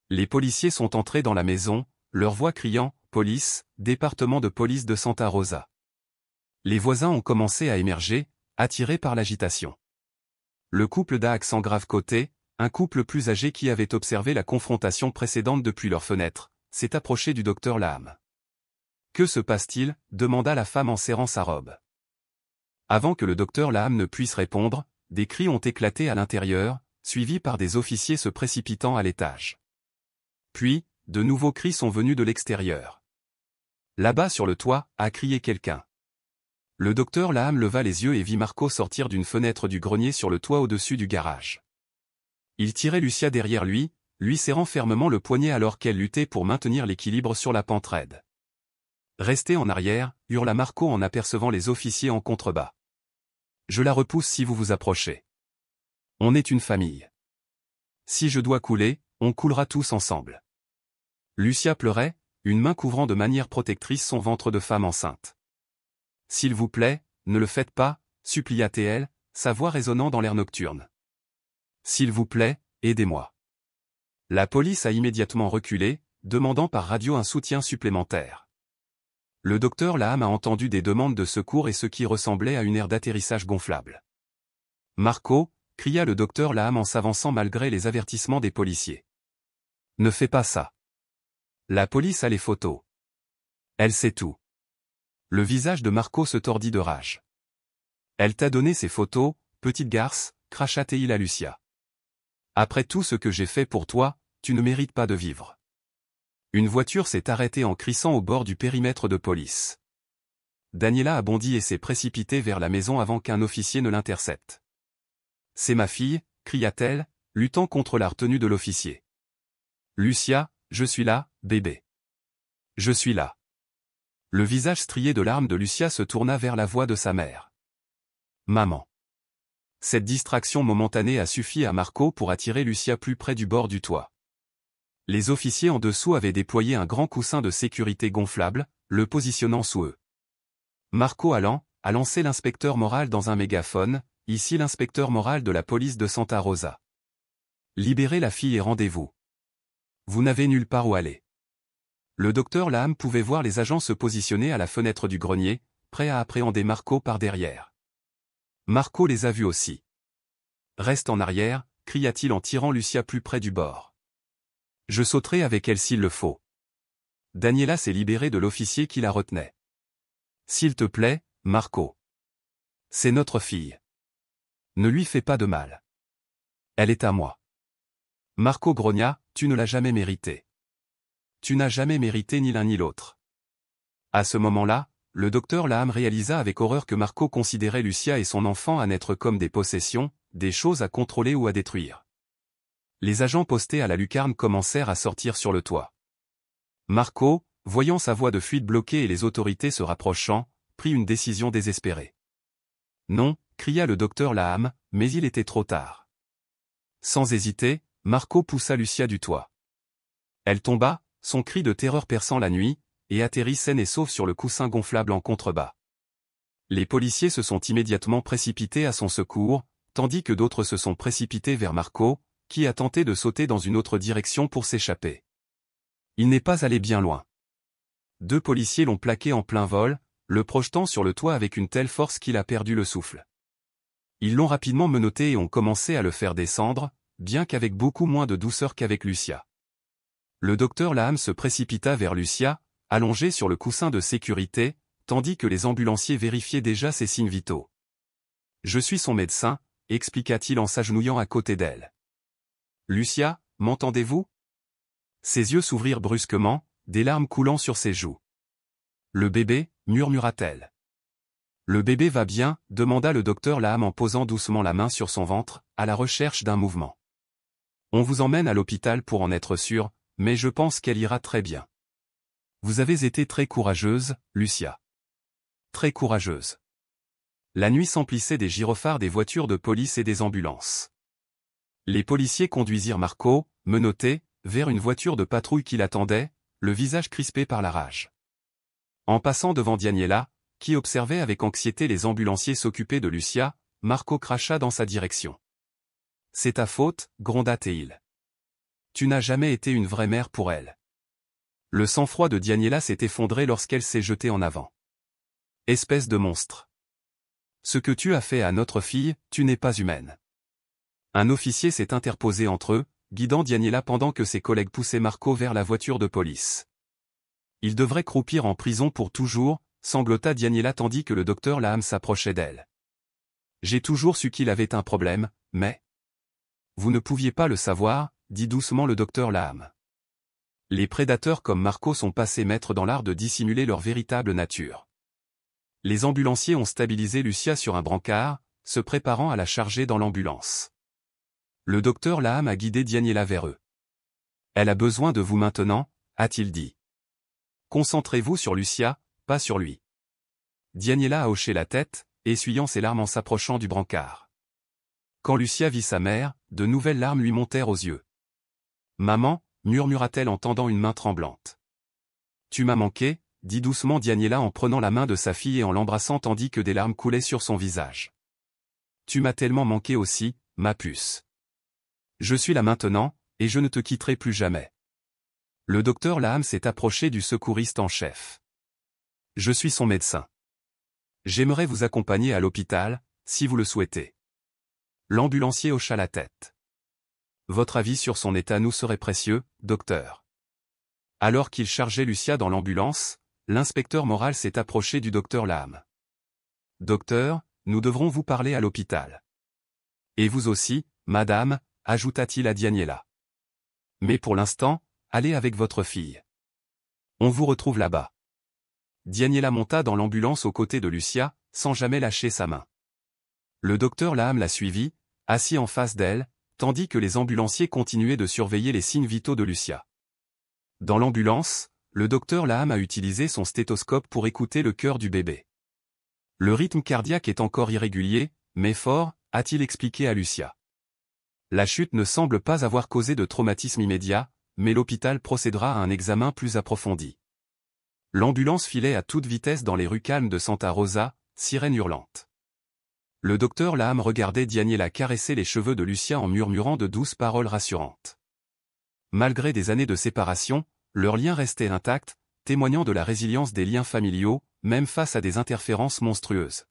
Les policiers sont entrés dans la maison, leur voix criant « Police, département de police de Santa Rosa ». Les voisins ont commencé à émerger, attirés par l'agitation. Le couple d'a accent grave côté, un couple plus âgé qui avait observé la confrontation précédente depuis leur fenêtre, s'est approché du docteur Laham. « Que se passe-t-il » demanda la femme en serrant sa robe. Avant que le docteur Laham ne puisse répondre, des cris ont éclaté à l'intérieur, suivis par des officiers se précipitant à l'étage. Puis, de nouveaux cris sont venus de l'extérieur. Là-bas sur le toit, a crié quelqu'un. Le docteur Laham leva les yeux et vit Marco sortir d'une fenêtre du grenier sur le toit au-dessus du garage. Il tirait Lucia derrière lui, lui serrant fermement le poignet alors qu'elle luttait pour maintenir l'équilibre sur la pente raide. « Restez en arrière » hurla Marco en apercevant les officiers en contrebas. « Je la repousse si vous vous approchez. On est une famille. Si je dois couler, on coulera tous ensemble. » Lucia pleurait, une main couvrant de manière protectrice son ventre de femme enceinte. « S'il vous plaît, ne le faites pas » supplia-t-elle, sa voix résonnant dans l'air nocturne. « S'il vous plaît, aidez-moi. » La police a immédiatement reculé, demandant par radio un soutien supplémentaire. Le docteur Laham a entendu des demandes de secours et ce qui ressemblait à une aire d'atterrissage gonflable. « Marco » cria le docteur Laham en s'avançant malgré les avertissements des policiers. « Ne fais pas ça. La police a les photos. Elle sait tout. » Le visage de Marco se tordit de rage. « Elle t'a donné ces photos, petite garce » cracha-t-il à Lucia. « Après tout ce que j'ai fait pour toi, tu ne mérites pas de vivre. » Une voiture s'est arrêtée en crissant au bord du périmètre de police. Daniela a bondi et s'est précipitée vers la maison avant qu'un officier ne l'intercepte. « C'est ma fille » cria-t-elle, luttant contre la retenue de l'officier. « Lucia, je suis là, bébé. Je suis là. » Le visage strié de larmes de Lucia se tourna vers la voix de sa mère. « Maman. » Cette distraction momentanée a suffi à Marco pour attirer Lucia plus près du bord du toit. Les officiers en dessous avaient déployé un grand coussin de sécurité gonflable, le positionnant sous eux. Marco a lancé l'inspecteur Moral dans un mégaphone, ici l'inspecteur Moral de la police de Santa Rosa. Libérez la fille et rendez-vous. Vous n'avez nulle part où aller. Le docteur Laham pouvait voir les agents se positionner à la fenêtre du grenier, prêts à appréhender Marco par derrière. Marco les a vus aussi. « Reste en arrière » cria-t-il en tirant Lucia plus près du bord. « Je sauterai avec elle s'il le faut. » Daniela s'est libérée de l'officier qui la retenait. « S'il te plaît, Marco. C'est notre fille. Ne lui fais pas de mal. Elle est à moi. » Marco grogna, « Tu ne l'as jamais méritée. Tu n'as jamais mérité ni l'un ni l'autre. » À ce moment-là, le docteur Laham réalisa avec horreur que Marco considérait Lucia et son enfant à n'être comme des possessions, des choses à contrôler ou à détruire. Les agents postés à la lucarne commencèrent à sortir sur le toit. Marco, voyant sa voie de fuite bloquée et les autorités se rapprochant, prit une décision désespérée. « Non » cria le docteur Laham, mais il était trop tard. Sans hésiter, Marco poussa Lucia du toit. Elle tomba, son cri de terreur perçant la nuit, et atterrit saine et sauve sur le coussin gonflable en contrebas. Les policiers se sont immédiatement précipités à son secours, tandis que d'autres se sont précipités vers Marco, qui a tenté de sauter dans une autre direction pour s'échapper. Il n'est pas allé bien loin. 2 policiers l'ont plaqué en plein vol, le projetant sur le toit avec une telle force qu'il a perdu le souffle. Ils l'ont rapidement menotté et ont commencé à le faire descendre, bien qu'avec beaucoup moins de douceur qu'avec Lucia. Le docteur Laham se précipita vers Lucia, allongée sur le coussin de sécurité, tandis que les ambulanciers vérifiaient déjà ses signes vitaux. « Je suis son médecin » expliqua-t-il en s'agenouillant à côté d'elle. « Lucia, m'entendez-vous » Ses yeux s'ouvrirent brusquement, des larmes coulant sur ses joues. « Le bébé » murmura-t-elle. Le bébé va bien, demanda le docteur Laham en posant doucement la main sur son ventre, à la recherche d'un mouvement. On vous emmène à l'hôpital pour en être sûr, mais je pense qu'elle ira très bien. Vous avez été très courageuse, Lucia. Très courageuse. La nuit s'emplissait des gyrophares des voitures de police et des ambulances. Les policiers conduisirent Marco, menotté, vers une voiture de patrouille qui l'attendait, le visage crispé par la rage. En passant devant Daniela, qui observait avec anxiété les ambulanciers s'occuper de Lucia, Marco cracha dans sa direction. « C'est ta faute, gronda Théil. Tu n'as jamais été une vraie mère pour elle. » Le sang-froid de Daniela s'est effondré lorsqu'elle s'est jetée en avant. « Espèce de monstre. Ce que tu as fait à notre fille, tu n'es pas humaine. » Un officier s'est interposé entre eux, guidant Daniela pendant que ses collègues poussaient Marco vers la voiture de police. Il devrait croupir en prison pour toujours, sanglota Daniela tandis que le docteur Laham s'approchait d'elle. J'ai toujours su qu'il avait un problème, mais... Vous ne pouviez pas le savoir, dit doucement le docteur Laham. Les prédateurs comme Marco sont passés maîtres dans l'art de dissimuler leur véritable nature. Les ambulanciers ont stabilisé Lucia sur un brancard, se préparant à la charger dans l'ambulance. Le docteur Laham a guidé Daniela vers eux. Elle a besoin de vous maintenant, a-t-il dit. Concentrez-vous sur Lucia, pas sur lui. Daniela a hoché la tête, essuyant ses larmes en s'approchant du brancard. Quand Lucia vit sa mère, de nouvelles larmes lui montèrent aux yeux. Maman, murmura-t-elle en tendant une main tremblante. Tu m'as manqué, dit doucement Daniela en prenant la main de sa fille et en l'embrassant tandis que des larmes coulaient sur son visage. Tu m'as tellement manqué aussi, ma puce. Je suis là maintenant, et je ne te quitterai plus jamais. Le docteur Laham s'est approché du secouriste en chef. Je suis son médecin. J'aimerais vous accompagner à l'hôpital, si vous le souhaitez. L'ambulancier hocha la tête. Votre avis sur son état nous serait précieux, docteur. Alors qu'il chargeait Lucia dans l'ambulance, l'inspecteur moral s'est approché du docteur Laham. Docteur, nous devrons vous parler à l'hôpital. Et vous aussi, madame, ajouta-t-il à Daniela. Mais pour l'instant, allez avec votre fille. On vous retrouve là-bas. Daniela monta dans l'ambulance aux côtés de Lucia, sans jamais lâcher sa main. Le docteur Laham la suivit, assis en face d'elle, tandis que les ambulanciers continuaient de surveiller les signes vitaux de Lucia. Dans l'ambulance, le docteur Laham a utilisé son stéthoscope pour écouter le cœur du bébé. Le rythme cardiaque est encore irrégulier, mais fort, a-t-il expliqué à Lucia. La chute ne semble pas avoir causé de traumatisme immédiat, mais l'hôpital procédera à un examen plus approfondi. L'ambulance filait à toute vitesse dans les rues calmes de Santa Rosa, sirène hurlante. Le docteur Laham regardait Daniela caresser les cheveux de Lucia en murmurant de douces paroles rassurantes. Malgré des années de séparation, leur lien restait intact, témoignant de la résilience des liens familiaux, même face à des interférences monstrueuses.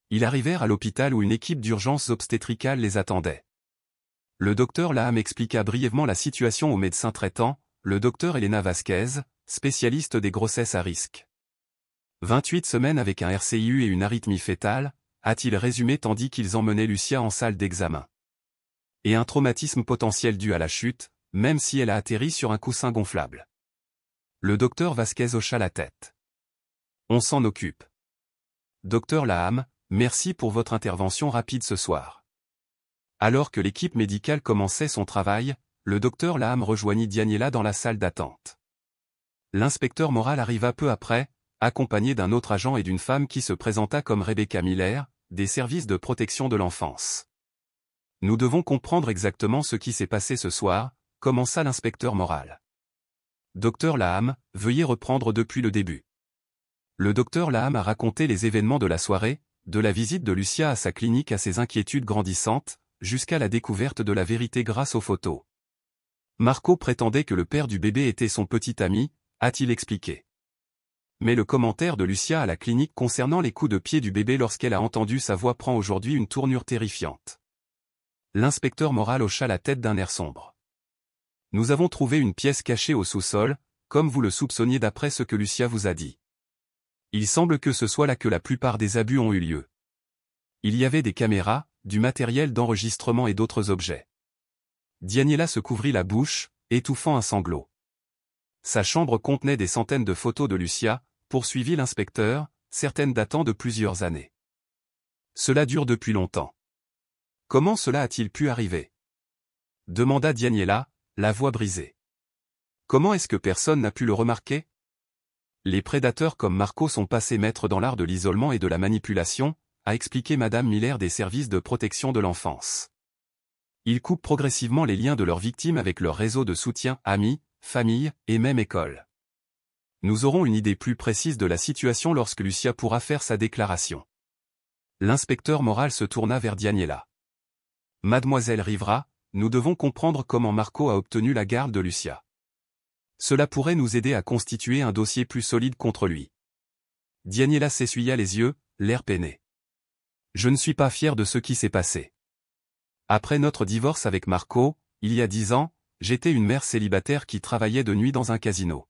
Ils arrivèrent à l'hôpital où une équipe d'urgences obstétricales les attendait. Le docteur Laham expliqua brièvement la situation au médecin traitant, le docteur Elena Vasquez, spécialiste des grossesses à risque. 28 semaines avec un RCIU et une arythmie fœtale, a-t-il résumé tandis qu'ils emmenaient Lucia en salle d'examen. Et un traumatisme potentiel dû à la chute, même si elle a atterri sur un coussin gonflable. Le docteur Vasquez hocha la tête. On s'en occupe. Docteur Laham, merci pour votre intervention rapide ce soir. Alors que l'équipe médicale commençait son travail, le docteur Laham rejoignit Daniela dans la salle d'attente. L'inspecteur moral arriva peu après, accompagné d'un autre agent et d'une femme qui se présenta comme Rebecca Miller, des services de protection de l'enfance. Nous devons comprendre exactement ce qui s'est passé ce soir, commença l'inspecteur moral. Docteur Laham, veuillez reprendre depuis le début. Le docteur Laham a raconté les événements de la soirée, de la visite de Lucia à sa clinique à ses inquiétudes grandissantes, jusqu'à la découverte de la vérité grâce aux photos. Marco prétendait que le père du bébé était son petit ami, a-t-il expliqué. Mais le commentaire de Lucia à la clinique concernant les coups de pied du bébé lorsqu'elle a entendu sa voix prend aujourd'hui une tournure terrifiante. L'inspecteur moral hocha la tête d'un air sombre. Nous avons trouvé une pièce cachée au sous-sol, comme vous le soupçonniez d'après ce que Lucia vous a dit. Il semble que ce soit là que la plupart des abus ont eu lieu. Il y avait des caméras, du matériel d'enregistrement et d'autres objets. Daniela se couvrit la bouche, étouffant un sanglot. Sa chambre contenait des centaines de photos de Lucia, poursuivit l'inspecteur, certaines datant de plusieurs années. Cela dure depuis longtemps. Comment cela a-t-il pu arriver? Demanda Daniela, la voix brisée. Comment est-ce que personne n'a pu le remarquer? Les prédateurs comme Marco sont passés maîtres dans l'art de l'isolement et de la manipulation, a expliqué Madame Miller des services de protection de l'enfance. Ils coupent progressivement les liens de leurs victimes avec leur réseau de soutien, amis, famille, et même école. Nous aurons une idée plus précise de la situation lorsque Lucia pourra faire sa déclaration. L'inspecteur moral se tourna vers Daniela. Mademoiselle Rivera, nous devons comprendre comment Marco a obtenu la garde de Lucia. Cela pourrait nous aider à constituer un dossier plus solide contre lui. Daniela s'essuya les yeux, l'air peiné. Je ne suis pas fier de ce qui s'est passé. Après notre divorce avec Marco, il y a 10 ans, j'étais une mère célibataire qui travaillait de nuit dans un casino.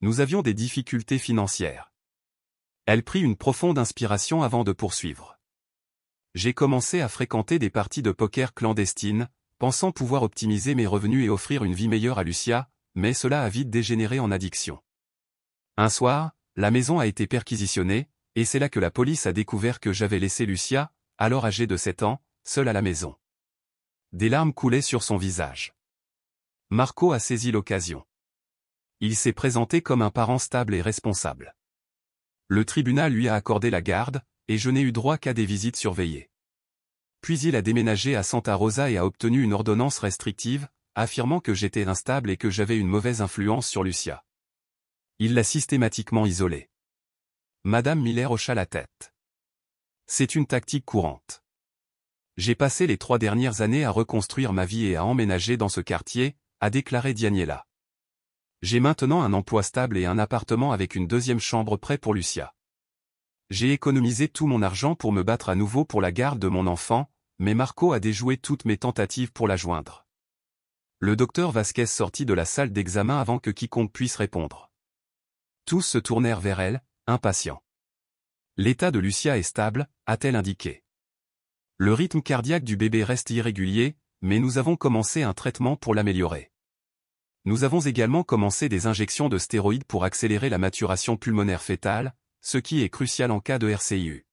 Nous avions des difficultés financières. Elle prit une profonde inspiration avant de poursuivre. J'ai commencé à fréquenter des parties de poker clandestines, pensant pouvoir optimiser mes revenus et offrir une vie meilleure à Lucia, mais cela a vite dégénéré en addiction. Un soir, la maison a été perquisitionnée, et c'est là que la police a découvert que j'avais laissé Lucia, alors âgée de 7 ans, seule à la maison. Des larmes coulaient sur son visage. Marco a saisi l'occasion. Il s'est présenté comme un parent stable et responsable. Le tribunal lui a accordé la garde, et je n'ai eu droit qu'à des visites surveillées. Puis il a déménagé à Santa Rosa et a obtenu une ordonnance restrictive, affirmant que j'étais instable et que j'avais une mauvaise influence sur Lucia. Il l'a systématiquement isolée. Madame Miller hocha la tête. C'est une tactique courante. J'ai passé les 3 dernières années à reconstruire ma vie et à emménager dans ce quartier, a déclaré Daniela. J'ai maintenant un emploi stable et un appartement avec une 2e chambre prêt pour Lucia. J'ai économisé tout mon argent pour me battre à nouveau pour la garde de mon enfant, mais Marco a déjoué toutes mes tentatives pour la joindre. Le docteur Vasquez sortit de la salle d'examen avant que quiconque puisse répondre. Tous se tournèrent vers elle, impatients. L'état de Lucia est stable, a-t-elle indiqué. Le rythme cardiaque du bébé reste irrégulier, mais nous avons commencé un traitement pour l'améliorer. Nous avons également commencé des injections de stéroïdes pour accélérer la maturation pulmonaire fœtale, ce qui est crucial en cas de RCIU.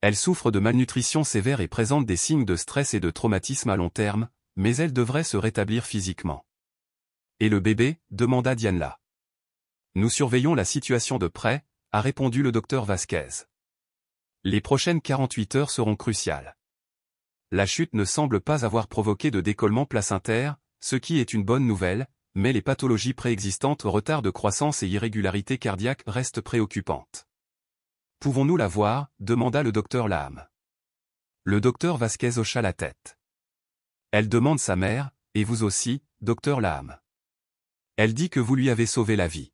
Elle souffre de malnutrition sévère et présente des signes de stress et de traumatisme à long terme, mais elle devrait se rétablir physiquement. Et le bébé, demanda Diana. Nous surveillons la situation de près, a répondu le docteur Vasquez. Les prochaines 48 heures seront cruciales. La chute ne semble pas avoir provoqué de décollement placentaire, ce qui est une bonne nouvelle, mais les pathologies préexistantes, retard de croissance et irrégularité cardiaque restent préoccupantes. Pouvons-nous la voir, demanda le docteur Laham. Le docteur Vasquez hocha la tête. Elle demande sa mère, et vous aussi, docteur Laham. Elle dit que vous lui avez sauvé la vie.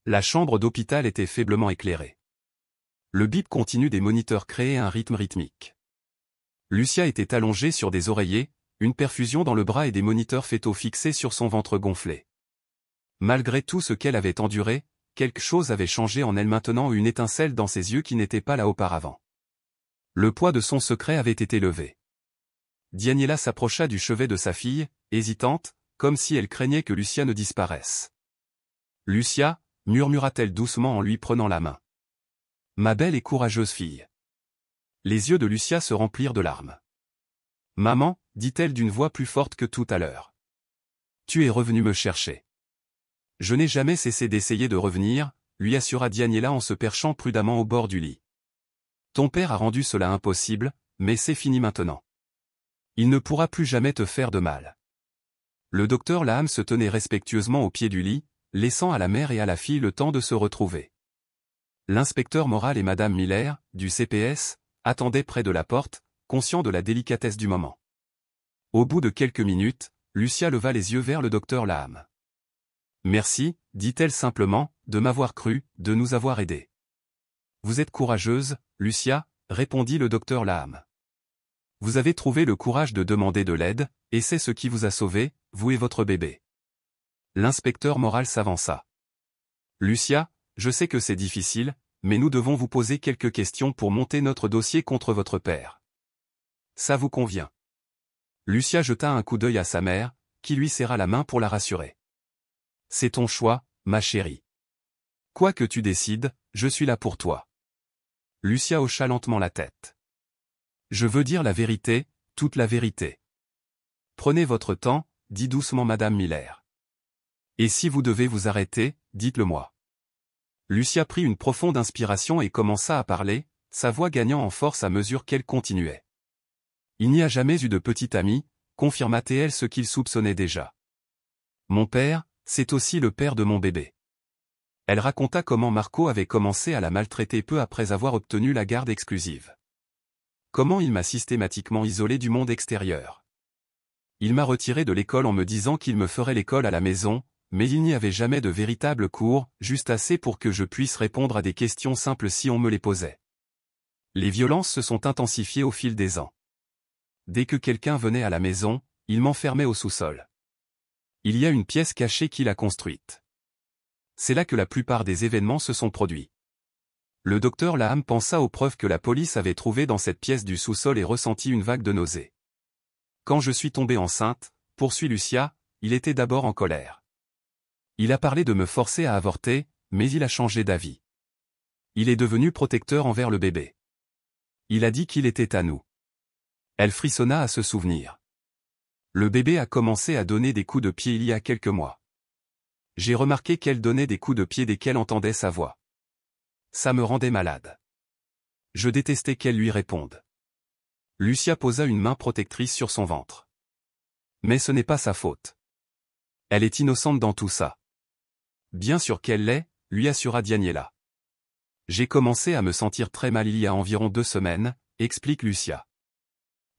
La chambre d'hôpital était faiblement éclairée. Le bip continu des moniteurs créait un rythme rythmique. Lucia était allongée sur des oreillers, une perfusion dans le bras et des moniteurs fœtaux fixés sur son ventre gonflé. Malgré tout ce qu'elle avait enduré, quelque chose avait changé en elle maintenant, une étincelle dans ses yeux qui n'était pas là auparavant. Le poids de son secret avait été levé. Daniela s'approcha du chevet de sa fille, hésitante, comme si elle craignait que Lucia ne disparaisse. « Lucia » murmura-t-elle doucement en lui prenant la main. « Ma belle et courageuse fille. » Les yeux de Lucia se remplirent de larmes. « Maman » dit-elle d'une voix plus forte que tout à l'heure. « Tu es revenue me chercher. » « Je n'ai jamais cessé d'essayer de revenir, » lui assura Daniela en se perchant prudemment au bord du lit. « Ton père a rendu cela impossible, mais c'est fini maintenant. Il ne pourra plus jamais te faire de mal. » Le docteur Laham se tenait respectueusement au pied du lit, laissant à la mère et à la fille le temps de se retrouver. L'inspecteur moral et Madame Miller, du CPS, attendaient près de la porte, conscients de la délicatesse du moment. Au bout de quelques minutes, Lucia leva les yeux vers le docteur Laham. « Merci, dit-elle simplement, de m'avoir cru, de nous avoir aidés. »« Vous êtes courageuse, Lucia, » répondit le docteur Laham. « Vous avez trouvé le courage de demander de l'aide, et c'est ce qui vous a sauvé, vous et votre bébé. » L'inspecteur moral s'avança. « Lucia, je sais que c'est difficile, mais nous devons vous poser quelques questions pour monter notre dossier contre votre père. Ça vous convient ?» Lucia jeta un coup d'œil à sa mère, qui lui serra la main pour la rassurer. « C'est ton choix, ma chérie. Quoi que tu décides, je suis là pour toi. Lucia hocha lentement la tête. Je veux dire la vérité, toute la vérité. Prenez votre temps, dit doucement Madame Miller. Et si vous devez vous arrêter, dites-le-moi. Lucia prit une profonde inspiration et commença à parler, sa voix gagnant en force à mesure qu'elle continuait. Il n'y a jamais eu de petit ami, confirma-t-elle ce qu'il soupçonnait déjà. Mon père, c'est aussi le père de mon bébé. Elle raconta comment Marco avait commencé à la maltraiter peu après avoir obtenu la garde exclusive. Comment il m'a systématiquement isolé du monde extérieur. Il m'a retiré de l'école en me disant qu'il me ferait l'école à la maison, mais il n'y avait jamais de véritable cours, juste assez pour que je puisse répondre à des questions simples si on me les posait. Les violences se sont intensifiées au fil des ans. Dès que quelqu'un venait à la maison, il m'enfermait au sous-sol. Il y a une pièce cachée qu'il a construite. C'est là que la plupart des événements se sont produits. Le docteur Laham pensa aux preuves que la police avait trouvées dans cette pièce du sous-sol et ressentit une vague de nausée. Quand je suis tombée enceinte, poursuit Lucia, il était d'abord en colère. Il a parlé de me forcer à avorter, mais il a changé d'avis. Il est devenu protecteur envers le bébé. Il a dit qu'il était à nous. Elle frissonna à se souvenir. Le bébé a commencé à donner des coups de pied il y a quelques mois. J'ai remarqué qu'elle donnait des coups de pied dès qu'elle entendait sa voix. Ça me rendait malade. Je détestais qu'elle lui réponde. Lucia posa une main protectrice sur son ventre. Mais ce n'est pas sa faute. Elle est innocente dans tout ça. Bien sûr qu'elle l'est, lui assura Daniela. J'ai commencé à me sentir très mal il y a environ 2 semaines, explique Lucia.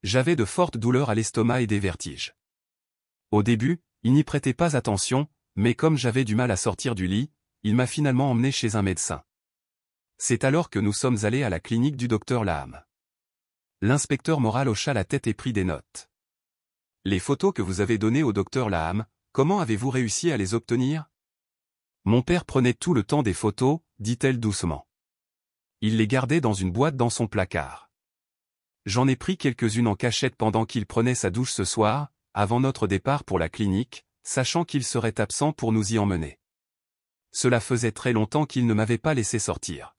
J'avais de fortes douleurs à l'estomac et des vertiges. Au début, il n'y prêtait pas attention, mais comme j'avais du mal à sortir du lit, il m'a finalement emmené chez un médecin. C'est alors que nous sommes allés à la clinique du docteur Laham. L'inspecteur moral hocha la tête et prit des notes. Les photos que vous avez données au docteur Laham, comment avez-vous réussi à les obtenir? Mon père prenait tout le temps des photos, dit-elle doucement. Il les gardait dans une boîte dans son placard. J'en ai pris quelques-unes en cachette pendant qu'il prenait sa douche ce soir, avant notre départ pour la clinique, sachant qu'il serait absent pour nous y emmener. Cela faisait très longtemps qu'il ne m'avait pas laissé sortir.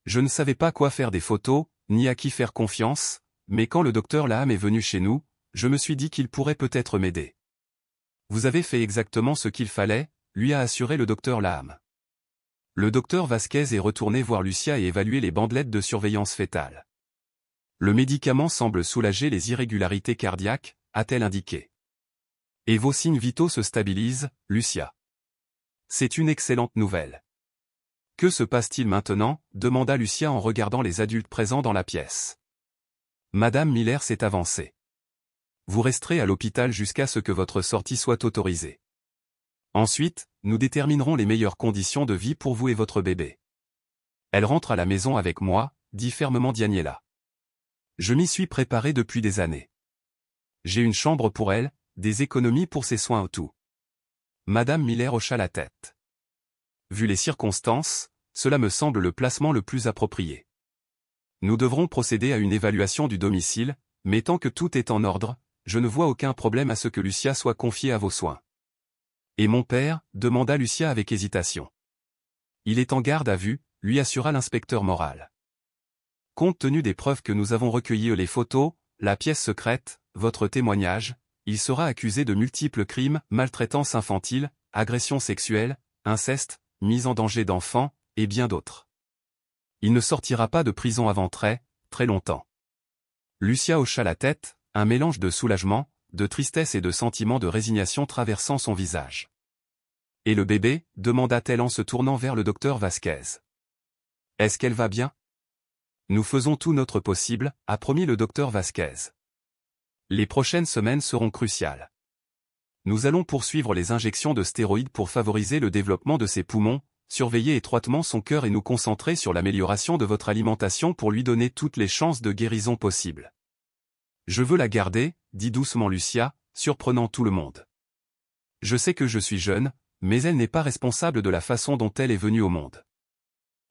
Je ne savais pas quoi faire des photos, ni à qui faire confiance, mais quand le docteur Laham est venu chez nous, je me suis dit qu'il pourrait peut-être m'aider. Vous avez fait exactement ce qu'il fallait, lui a assuré le docteur Laham. Le docteur Vasquez est retourné voir Lucia et évaluer les bandelettes de surveillance fœtale. Le médicament semble soulager les irrégularités cardiaques, a-t-elle indiqué. Et vos signes vitaux se stabilisent, Lucia. C'est une excellente nouvelle. Que se passe-t-il maintenant, demanda Lucia en regardant les adultes présents dans la pièce. Madame Miller s'est avancée. Vous resterez à l'hôpital jusqu'à ce que votre sortie soit autorisée. Ensuite, nous déterminerons les meilleures conditions de vie pour vous et votre bébé. Elle rentre à la maison avec moi, dit fermement Daniela. Je m'y suis préparé depuis des années. J'ai une chambre pour elle, des économies pour ses soins au tout. Madame Miller hocha la tête. Vu les circonstances, cela me semble le placement le plus approprié. Nous devrons procéder à une évaluation du domicile, mais tant que tout est en ordre, je ne vois aucun problème à ce que Lucia soit confiée à vos soins. Et mon père, demanda Lucia avec hésitation. Il est en garde à vue, lui assura l'inspecteur moral. Compte tenu des preuves que nous avons recueillies, les photos, la pièce secrète, votre témoignage, il sera accusé de multiples crimes, maltraitance infantile, agression sexuelle, inceste, mise en danger d'enfants, et bien d'autres. Il ne sortira pas de prison avant très longtemps. Lucia hocha la tête, un mélange de soulagement, de tristesse et de sentiment de résignation traversant son visage. Et le bébé, demanda-t-elle en se tournant vers le docteur Vasquez. Est-ce qu'elle va bien? Nous faisons tout notre possible, a promis le docteur Vasquez. Les prochaines semaines seront cruciales. Nous allons poursuivre les injections de stéroïdes pour favoriser le développement de ses poumons, surveiller étroitement son cœur et nous concentrer sur l'amélioration de votre alimentation pour lui donner toutes les chances de guérison possibles. Je veux la garder, dit doucement Lucia, surprenant tout le monde. Je sais que je suis jeune, mais elle n'est pas responsable de la façon dont elle est venue au monde.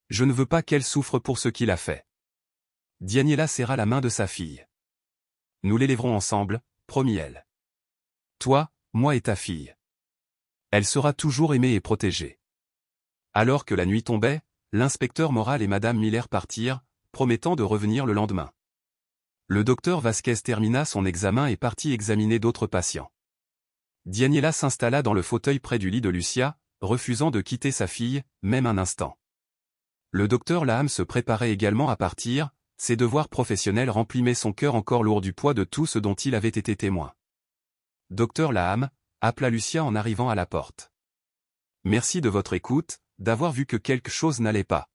Je ne veux pas qu'elle souffre pour ce qu'il a fait. Daniela serra la main de sa fille. Nous l'élèverons ensemble, promit-elle. Toi, moi et ta fille. Elle sera toujours aimée et protégée. Alors que la nuit tombait, l'inspecteur Moral et Madame Miller partirent, promettant de revenir le lendemain. Le docteur Vasquez termina son examen et partit examiner d'autres patients. Daniela s'installa dans le fauteuil près du lit de Lucia, refusant de quitter sa fille, même un instant. Le docteur Laham se préparait également à partir, ses devoirs professionnels remplimaient son cœur encore lourd du poids de tout ce dont il avait été témoin. « Docteur Laham » appela Lucia en arrivant à la porte. « Merci de votre écoute, d'avoir vu que quelque chose n'allait pas. »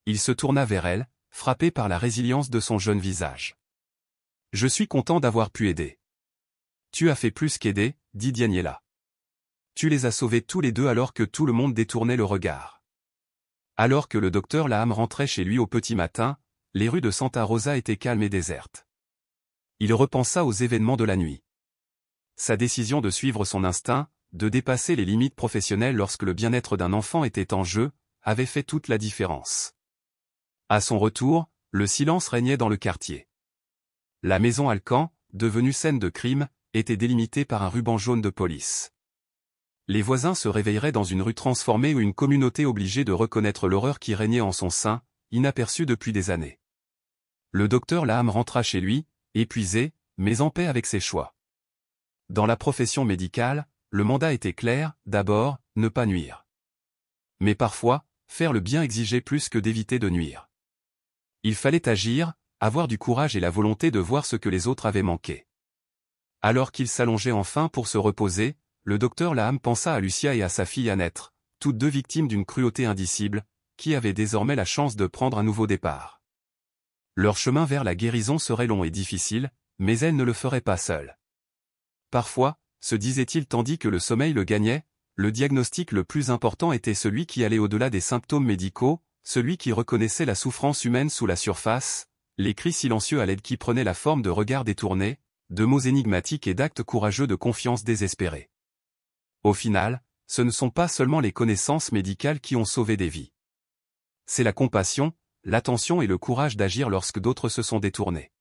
Il se tourna vers elle, frappé par la résilience de son jeune visage. « Je suis content d'avoir pu aider. »« Tu as fait plus qu'aider, » dit Daniela. « Tu les as sauvés tous les deux alors que tout le monde détournait le regard. » Alors que le docteur Laham rentrait chez lui au petit matin, les rues de Santa Rosa étaient calmes et désertes. Il repensa aux événements de la nuit. Sa décision de suivre son instinct, de dépasser les limites professionnelles lorsque le bien-être d'un enfant était en jeu, avait fait toute la différence. À son retour, le silence régnait dans le quartier. La maison Alcan, devenue scène de crime, était délimitée par un ruban jaune de police. Les voisins se réveilleraient dans une rue transformée ou une communauté obligée de reconnaître l'horreur qui régnait en son sein, inaperçue depuis des années. Le docteur Laham rentra chez lui, épuisé, mais en paix avec ses choix. Dans la profession médicale, le mandat était clair, d'abord, ne pas nuire. Mais parfois, faire le bien exigeait plus que d'éviter de nuire. Il fallait agir, avoir du courage et la volonté de voir ce que les autres avaient manqué. Alors qu'il s'allongeait enfin pour se reposer, le docteur Laham pensa à Lucia et à sa fille Annette, toutes deux victimes d'une cruauté indicible, qui avaient désormais la chance de prendre un nouveau départ. Leur chemin vers la guérison serait long et difficile, mais elles ne le feraient pas seules. Parfois, se disait-il tandis que le sommeil le gagnait, le diagnostic le plus important était celui qui allait au-delà des symptômes médicaux, celui qui reconnaissait la souffrance humaine sous la surface, les cris silencieux à l'aide qui prenaient la forme de regards détournés, de mots énigmatiques et d'actes courageux de confiance désespérée. Au final, ce ne sont pas seulement les connaissances médicales qui ont sauvé des vies. C'est la compassion, l'attention et le courage d'agir lorsque d'autres se sont détournés.